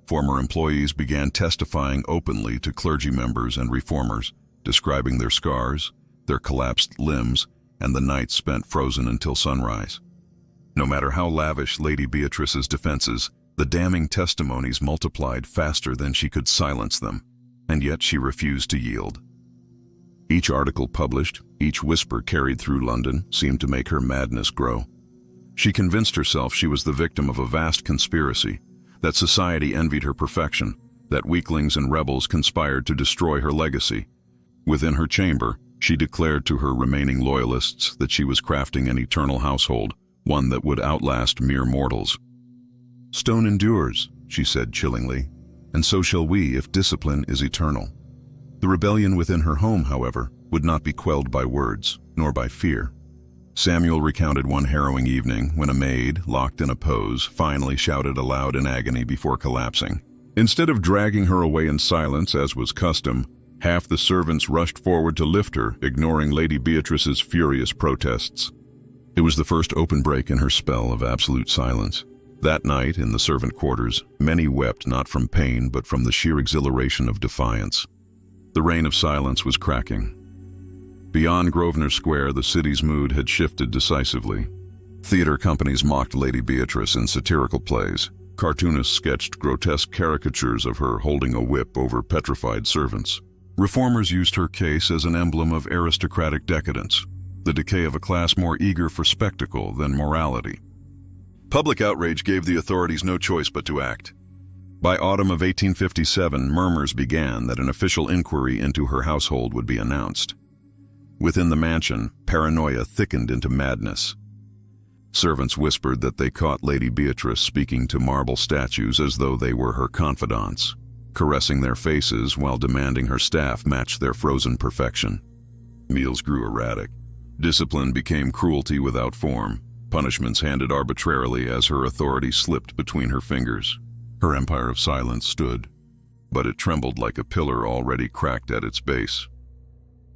Former employees began testifying openly to clergy members and reformers, describing their scars, their collapsed limbs, and the nights spent frozen until sunrise. No matter how lavish Lady Beatrice's defenses, the damning testimonies multiplied faster than she could silence them, and yet she refused to yield. Each article published, each whisper carried through London, seemed to make her madness grow. She convinced herself she was the victim of a vast conspiracy, that society envied her perfection, that weaklings and rebels conspired to destroy her legacy. Within her chamber, she declared to her remaining loyalists that she was crafting an eternal household, one that would outlast mere mortals. "Stone endures," she said chillingly, "and so shall we if discipline is eternal." The rebellion within her home, however, would not be quelled by words, nor by fear. Samuel recounted one harrowing evening when a maid, locked in a pose, finally shouted aloud in agony before collapsing. Instead of dragging her away in silence, as was custom, half the servants rushed forward to lift her, ignoring Lady Beatrice's furious protests. It was the first open break in her spell of absolute silence. That night, in the servant quarters, many wept not from pain but from the sheer exhilaration of defiance. The reign of silence was cracking. Beyond Grosvenor Square, the city's mood had shifted decisively. Theater companies mocked Lady Beatrice in satirical plays. Cartoonists sketched grotesque caricatures of her holding a whip over petrified servants. Reformers used her case as an emblem of aristocratic decadence, the decay of a class more eager for spectacle than morality. Public outrage gave the authorities no choice but to act. By autumn of 1857, murmurs began that an official inquiry into her household would be announced. Within the mansion, paranoia thickened into madness. Servants whispered that they caught Lady Beatrice speaking to marble statues as though they were her confidants, caressing their faces while demanding her staff match their frozen perfection. Meals grew erratic. Discipline became cruelty without form, punishments handed arbitrarily as her authority slipped between her fingers. Her empire of silence stood, but it trembled like a pillar already cracked at its base.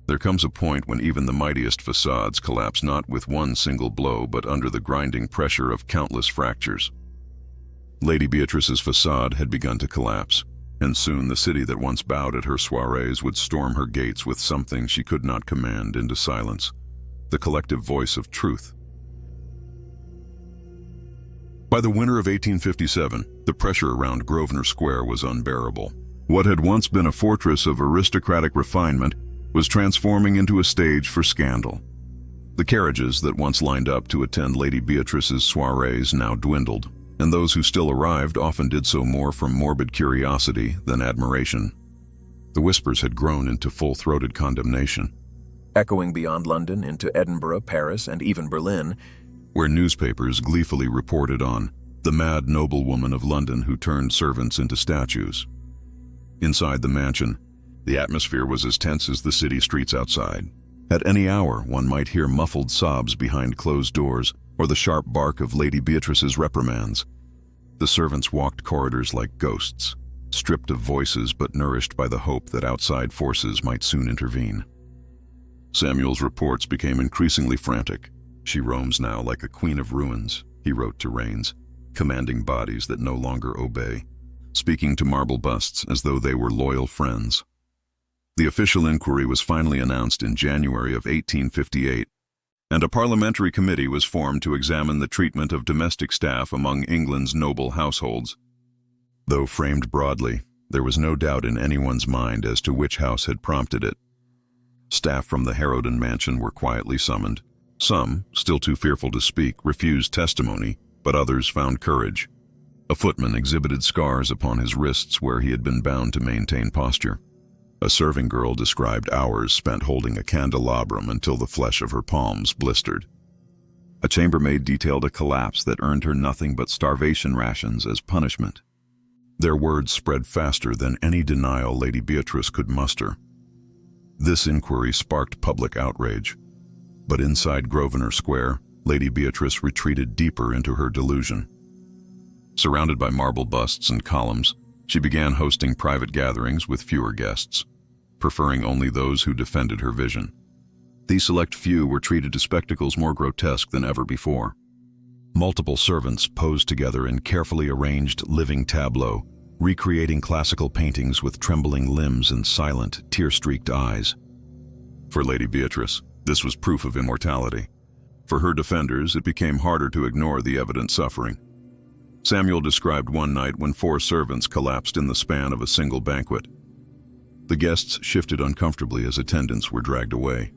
There comes a point when even the mightiest façades collapse not with one single blow but under the grinding pressure of countless fractures. Lady Beatrice's façade had begun to collapse, and soon the city that once bowed at her soirees would storm her gates with something she could not command into silence: the collective voice of truth. By the winter of 1857, the pressure around Grosvenor Square was unbearable. What had once been a fortress of aristocratic refinement was transforming into a stage for scandal. The carriages that once lined up to attend Lady Beatrice's soirees now dwindled, and those who still arrived often did so more from morbid curiosity than admiration. The whispers had grown into full-throated condemnation, echoing beyond London into Edinburgh, Paris, and even Berlin, where newspapers gleefully reported on the mad noblewoman of London who turned servants into statues. Inside the mansion, the atmosphere was as tense as the city streets outside. At any hour, one might hear muffled sobs behind closed doors or the sharp bark of Lady Beatrice's reprimands. The servants walked corridors like ghosts, stripped of voices but nourished by the hope that outside forces might soon intervene. Samuel's reports became increasingly frantic. "She roams now like a queen of ruins," he wrote to Rains, commanding bodies that no longer obey, speaking to marble busts as though they were loyal friends. The official inquiry was finally announced in January of 1858, and a parliamentary committee was formed to examine the treatment of domestic staff among England's noble households. Though framed broadly, there was no doubt in anyone's mind as to which house had prompted it. Staff from the Harrowden mansion were quietly summoned. Some, still too fearful to speak, refused testimony, but others found courage. A footman exhibited scars upon his wrists where he had been bound to maintain posture. A serving girl described hours spent holding a candelabrum until the flesh of her palms blistered. A chambermaid detailed a collapse that earned her nothing but starvation rations as punishment. Their words spread faster than any denial Lady Beatrice could muster. This inquiry sparked public outrage. But inside Grosvenor Square, Lady Beatrice retreated deeper into her delusion. Surrounded by marble busts and columns, she began hosting private gatherings with fewer guests, preferring only those who defended her vision. These select few were treated to spectacles more grotesque than ever before. Multiple servants posed together in carefully arranged living tableau, recreating classical paintings with trembling limbs and silent, tear-streaked eyes. For Lady Beatrice, this was proof of immortality. For her defenders, it became harder to ignore the evident suffering. Samuel described one night when 4 servants collapsed in the span of a single banquet. The guests shifted uncomfortably as attendants were dragged away.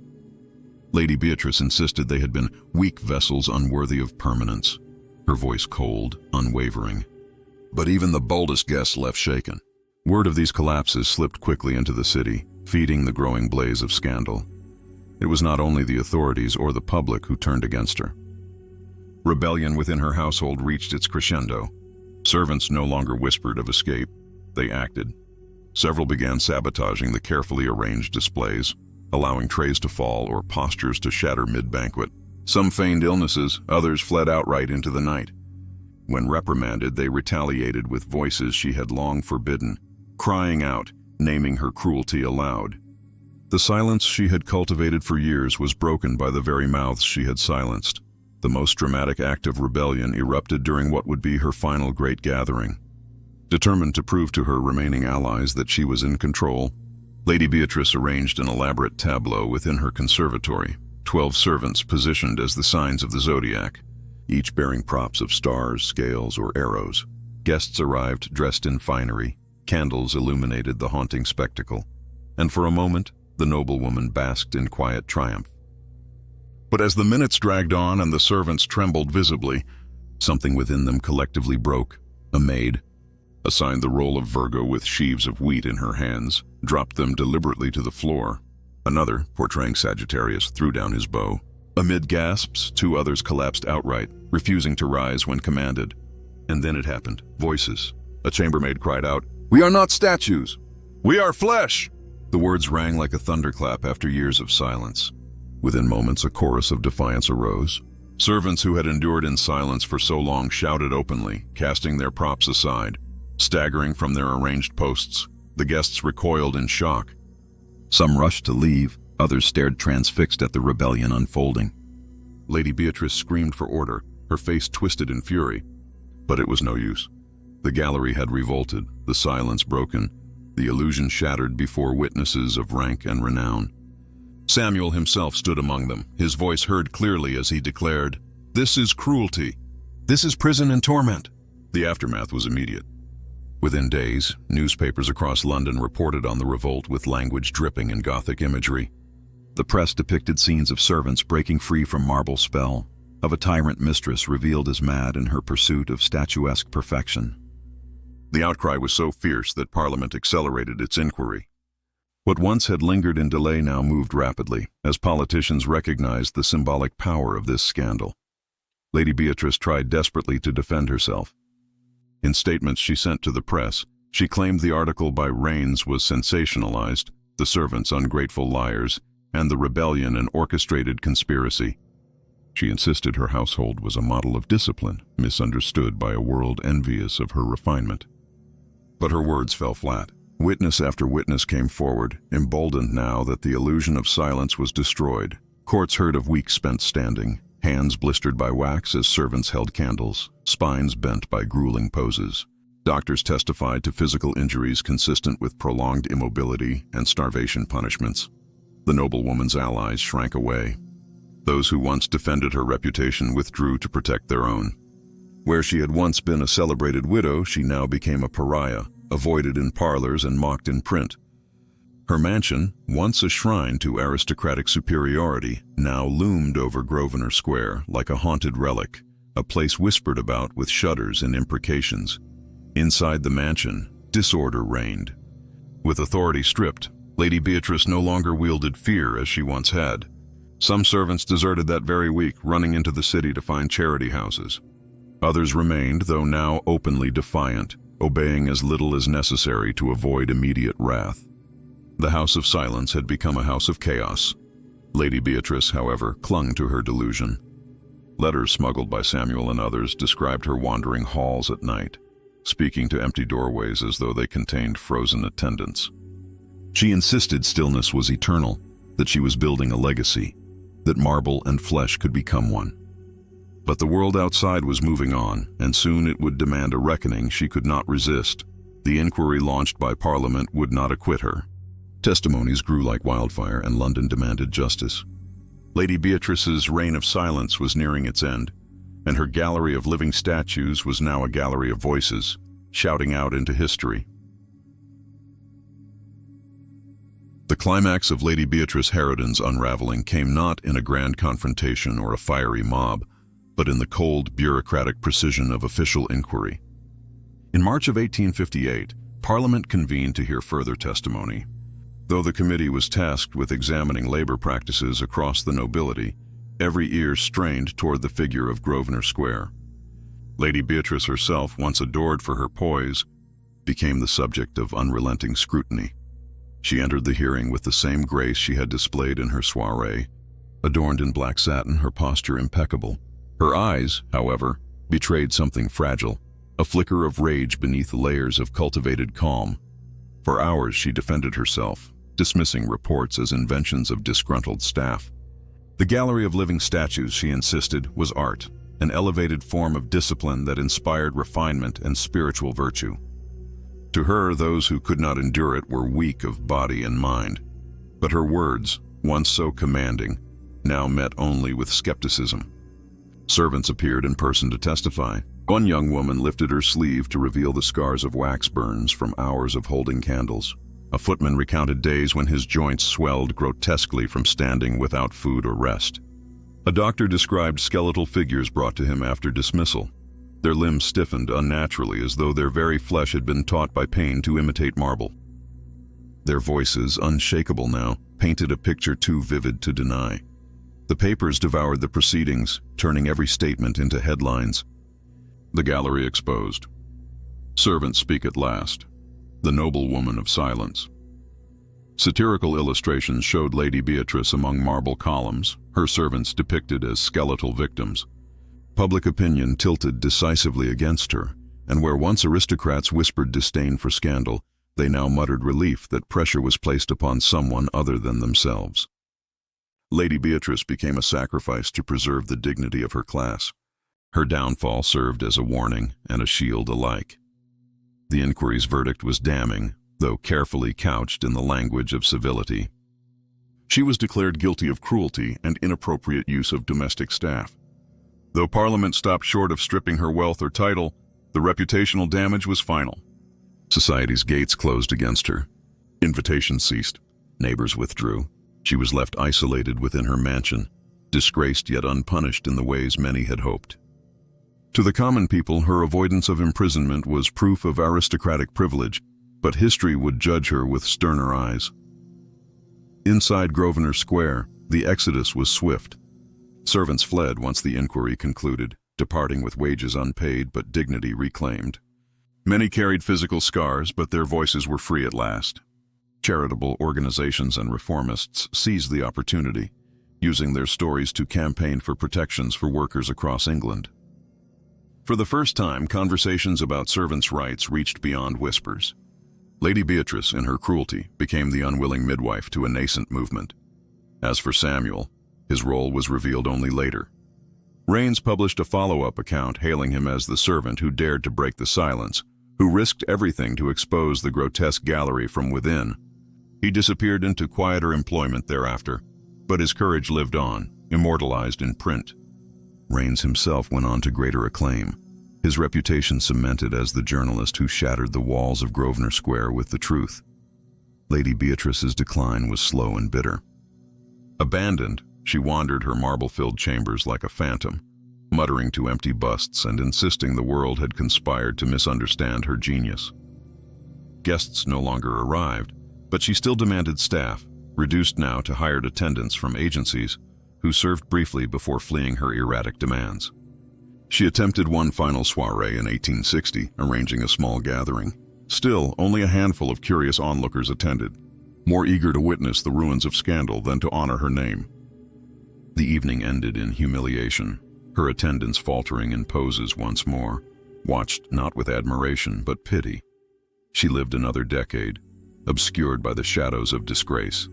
Lady Beatrice insisted they had been weak vessels unworthy of permanence, her voice cold, unwavering. But even the boldest guests left shaken. Word of these collapses slipped quickly into the city, feeding the growing blaze of scandal. It was not only the authorities or the public who turned against her. Rebellion within her household reached its crescendo. Servants no longer whispered of escape, they acted. Several began sabotaging the carefully arranged displays, allowing trays to fall or postures to shatter mid-banquet. Some feigned illnesses, others fled outright into the night. When reprimanded, they retaliated with voices she had long forbidden, crying out, naming her cruelty aloud. The silence she had cultivated for years was broken by the very mouths she had silenced. The most dramatic act of rebellion erupted during what would be her final great gathering. Determined to prove to her remaining allies that she was in control, Lady Beatrice arranged an elaborate tableau within her conservatory, 12 servants positioned as the signs of the zodiac, each bearing props of stars, scales, or arrows. Guests arrived dressed in finery, candles illuminated the haunting spectacle, and for a moment, the noblewoman basked in quiet triumph. But as the minutes dragged on and the servants trembled visibly, something within them collectively broke. A maid, assigned the role of Virgo with sheaves of wheat in her hands, dropped them deliberately to the floor. Another, portraying Sagittarius, threw down his bow. Amid gasps, 2 others collapsed outright, refusing to rise when commanded. And then it happened. Voices. A chambermaid cried out, "We are not statues! We are flesh!" The words rang like a thunderclap after years of silence. Within moments, a chorus of defiance arose. Servants who had endured in silence for so long shouted openly, casting their props aside. Staggering from their arranged posts, the guests recoiled in shock. Some rushed to leave, others stared transfixed at the rebellion unfolding. Lady Beatrice screamed for order, her face twisted in fury. But it was no use. The gallery had revolted, the silence broken, the illusion shattered before witnesses of rank and renown. Samuel himself stood among them, his voice heard clearly as he declared, "This is cruelty. This is prison and torment." The aftermath was immediate. Within days, newspapers across London reported on the revolt with language dripping in Gothic imagery. The press depicted scenes of servants breaking free from Marble's spell, of a tyrant mistress revealed as mad in her pursuit of statuesque perfection. The outcry was so fierce that Parliament accelerated its inquiry. What once had lingered in delay now moved rapidly, as politicians recognized the symbolic power of this scandal. Lady Beatrice tried desperately to defend herself. In statements she sent to the press, she claimed the article by Raines was sensationalized, the servants ungrateful liars, and the rebellion an orchestrated conspiracy. She insisted her household was a model of discipline, misunderstood by a world envious of her refinement. But her words fell flat. Witness after witness came forward, emboldened now that the illusion of silence was destroyed. Courts heard of weeks spent standing, hands blistered by wax as servants held candles, spines bent by grueling poses. Doctors testified to physical injuries consistent with prolonged immobility and starvation punishments. The noblewoman's allies shrank away. Those who once defended her reputation withdrew to protect their own. Where she had once been a celebrated widow, she now became a pariah, avoided in parlors and mocked in print. Her mansion, once a shrine to aristocratic superiority, now loomed over Grosvenor Square like a haunted relic, a place whispered about with shudders and imprecations. Inside the mansion, disorder reigned. With authority stripped, Lady Beatrice no longer wielded fear as she once had. Some servants deserted that very week, running into the city to find charity houses. Others remained, though now openly defiant, obeying as little as necessary to avoid immediate wrath. The House of Silence had become a house of chaos. Lady Beatrice, however, clung to her delusion. Letters smuggled by Samuel and others described her wandering halls at night, speaking to empty doorways as though they contained frozen attendants. She insisted stillness was eternal, that she was building a legacy, that marble and flesh could become one. But the world outside was moving on, and soon it would demand a reckoning she could not resist. The inquiry launched by Parliament would not acquit her. Testimonies grew like wildfire, and London demanded justice. Lady Beatrice's reign of silence was nearing its end, and her gallery of living statues was now a gallery of voices, shouting out into history. The climax of Lady Beatrice Harrowden's unraveling came not in a grand confrontation or a fiery mob, but in the cold, bureaucratic precision of official inquiry. In March of 1858, Parliament convened to hear further testimony. Though the committee was tasked with examining labor practices across the nobility, every ear strained toward the figure of Grosvenor Square. Lady Beatrice herself, once adored for her poise, became the subject of unrelenting scrutiny. She entered the hearing with the same grace she had displayed in her soiree, adorned in black satin, her posture impeccable. Her eyes, however, betrayed something fragile, a flicker of rage beneath layers of cultivated calm. For hours she defended herself, dismissing reports as inventions of disgruntled staff. The gallery of living statues, she insisted, was art, an elevated form of discipline that inspired refinement and spiritual virtue. To her, those who could not endure it were weak of body and mind. But her words, once so commanding, now met only with skepticism. Servants appeared in person to testify. One young woman lifted her sleeve to reveal the scars of wax burns from hours of holding candles. A footman recounted days when his joints swelled grotesquely from standing without food or rest. A doctor described skeletal figures brought to him after dismissal. Their limbs stiffened unnaturally as though their very flesh had been taught by pain to imitate marble. Their voices, unshakable now, painted a picture too vivid to deny. The papers devoured the proceedings, turning every statement into headlines. The gallery exposed. Servants speak at last. The noblewoman of silence. Satirical illustrations showed Lady Beatrice among marble columns, her servants depicted as skeletal victims. Public opinion tilted decisively against her, and where once aristocrats whispered disdain for scandal, they now muttered relief that pressure was placed upon someone other than themselves. Lady Beatrice became a sacrifice to preserve the dignity of her class. Her downfall served as a warning and a shield alike. The inquiry's verdict was damning, though carefully couched in the language of civility. She was declared guilty of cruelty and inappropriate use of domestic staff. Though Parliament stopped short of stripping her wealth or title, the reputational damage was final. Society's gates closed against her. Invitations ceased. Neighbors withdrew. She was left isolated within her mansion, disgraced yet unpunished in the ways many had hoped. To the common people, her avoidance of imprisonment was proof of aristocratic privilege, but history would judge her with sterner eyes. Inside Grosvenor Square, the exodus was swift. Servants fled once the inquiry concluded, departing with wages unpaid but dignity reclaimed. Many carried physical scars, but their voices were free at last. Charitable organizations and reformists seized the opportunity, using their stories to campaign for protections for workers across England. For the first time, conversations about servants' rights reached beyond whispers. Lady Beatrice, in her cruelty, became the unwilling midwife to a nascent movement. As for Samuel, his role was revealed only later. Raines published a follow-up account hailing him as the servant who dared to break the silence, who risked everything to expose the grotesque gallery from within. He disappeared into quieter employment thereafter, but his courage lived on, immortalized in print. Raines himself went on to greater acclaim, his reputation cemented as the journalist who shattered the walls of Grosvenor Square with the truth. Lady Beatrice's decline was slow and bitter. Abandoned, she wandered her marble-filled chambers like a phantom, muttering to empty busts and insisting the world had conspired to misunderstand her genius. Guests no longer arrived, but she still demanded staff, reduced now to hired attendants from agencies, who served briefly before fleeing her erratic demands. She attempted one final soiree in 1860, arranging a small gathering. Still, only a handful of curious onlookers attended, more eager to witness the ruins of scandal than to honor her name. The evening ended in humiliation, her attendants faltering in poses once more, watched not with admiration but pity. She lived another decade, obscured by the shadows of disgrace.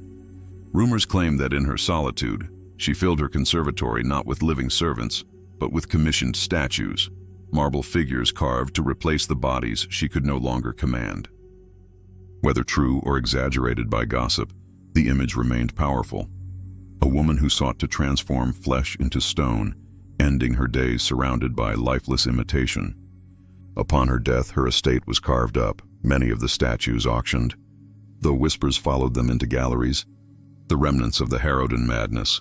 Rumors claim that in her solitude, she filled her conservatory not with living servants, but with commissioned statues, marble figures carved to replace the bodies she could no longer command. Whether true or exaggerated by gossip, the image remained powerful. A woman who sought to transform flesh into stone, ending her days surrounded by lifeless imitation. Upon her death, her estate was carved up, many of the statues auctioned. Though whispers followed them into galleries, the remnants of the Harrowden madness.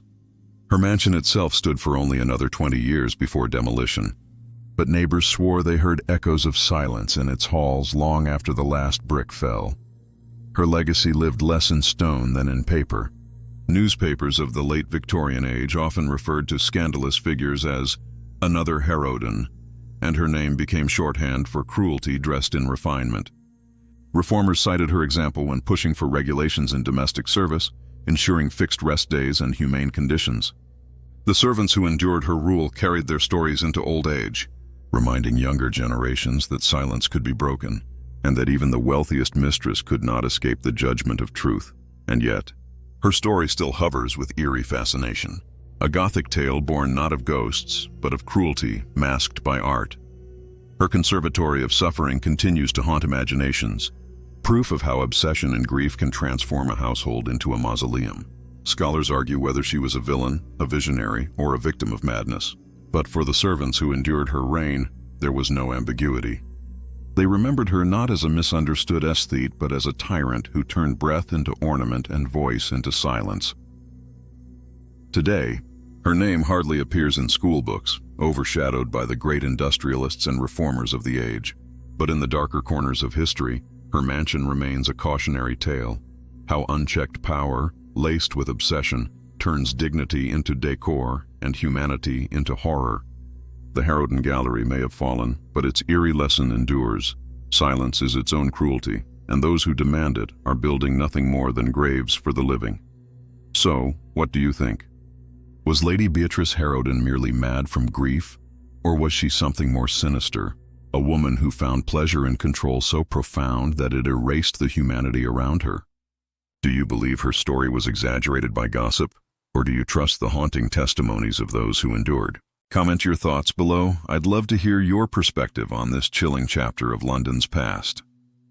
Her mansion itself stood for only another 20 years before demolition, but neighbors swore they heard echoes of silence in its halls long after the last brick fell. Her legacy lived less in stone than in paper. Newspapers of the late Victorian age often referred to scandalous figures as another Harrowden, and her name became shorthand for cruelty dressed in refinement. Reformers cited her example when pushing for regulations in domestic service, ensuring fixed rest days and humane conditions. The servants who endured her rule carried their stories into old age, reminding younger generations that silence could be broken, and that even the wealthiest mistress could not escape the judgment of truth. And yet, her story still hovers with eerie fascination, a Gothic tale born not of ghosts, but of cruelty masked by art. Her conservatory of suffering continues to haunt imaginations, proof of how obsession and grief can transform a household into a mausoleum. Scholars argue whether she was a villain, a visionary, or a victim of madness. But for the servants who endured her reign, there was no ambiguity. They remembered her not as a misunderstood aesthete, but as a tyrant who turned breath into ornament and voice into silence. Today, her name hardly appears in school books, overshadowed by the great industrialists and reformers of the age. But in the darker corners of history, her mansion remains a cautionary tale, how unchecked power, laced with obsession, turns dignity into decor and humanity into horror. The Harrowden Gallery may have fallen, but its eerie lesson endures. Silence is its own cruelty, and those who demand it are building nothing more than graves for the living. So, what do you think? Was Lady Beatrice Harrowden merely mad from grief, or was she something more sinister? A woman who found pleasure in control so profound that it erased the humanity around her? Do you believe her story was exaggerated by gossip, or do you trust the haunting testimonies of those who endured? Comment your thoughts below. I'd love to hear your perspective on this chilling chapter of London's past.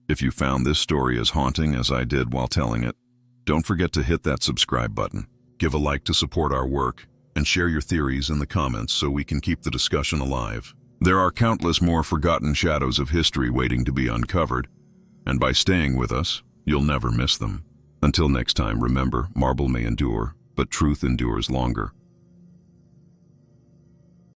If you found this story as haunting as I did while telling it, don't forget to hit that subscribe button, give a like to support our work, and share your theories in the comments so we can keep the discussion alive. There are countless more forgotten shadows of history waiting to be uncovered, and by staying with us, you'll never miss them. Until next time, remember, marble may endure, but truth endures longer.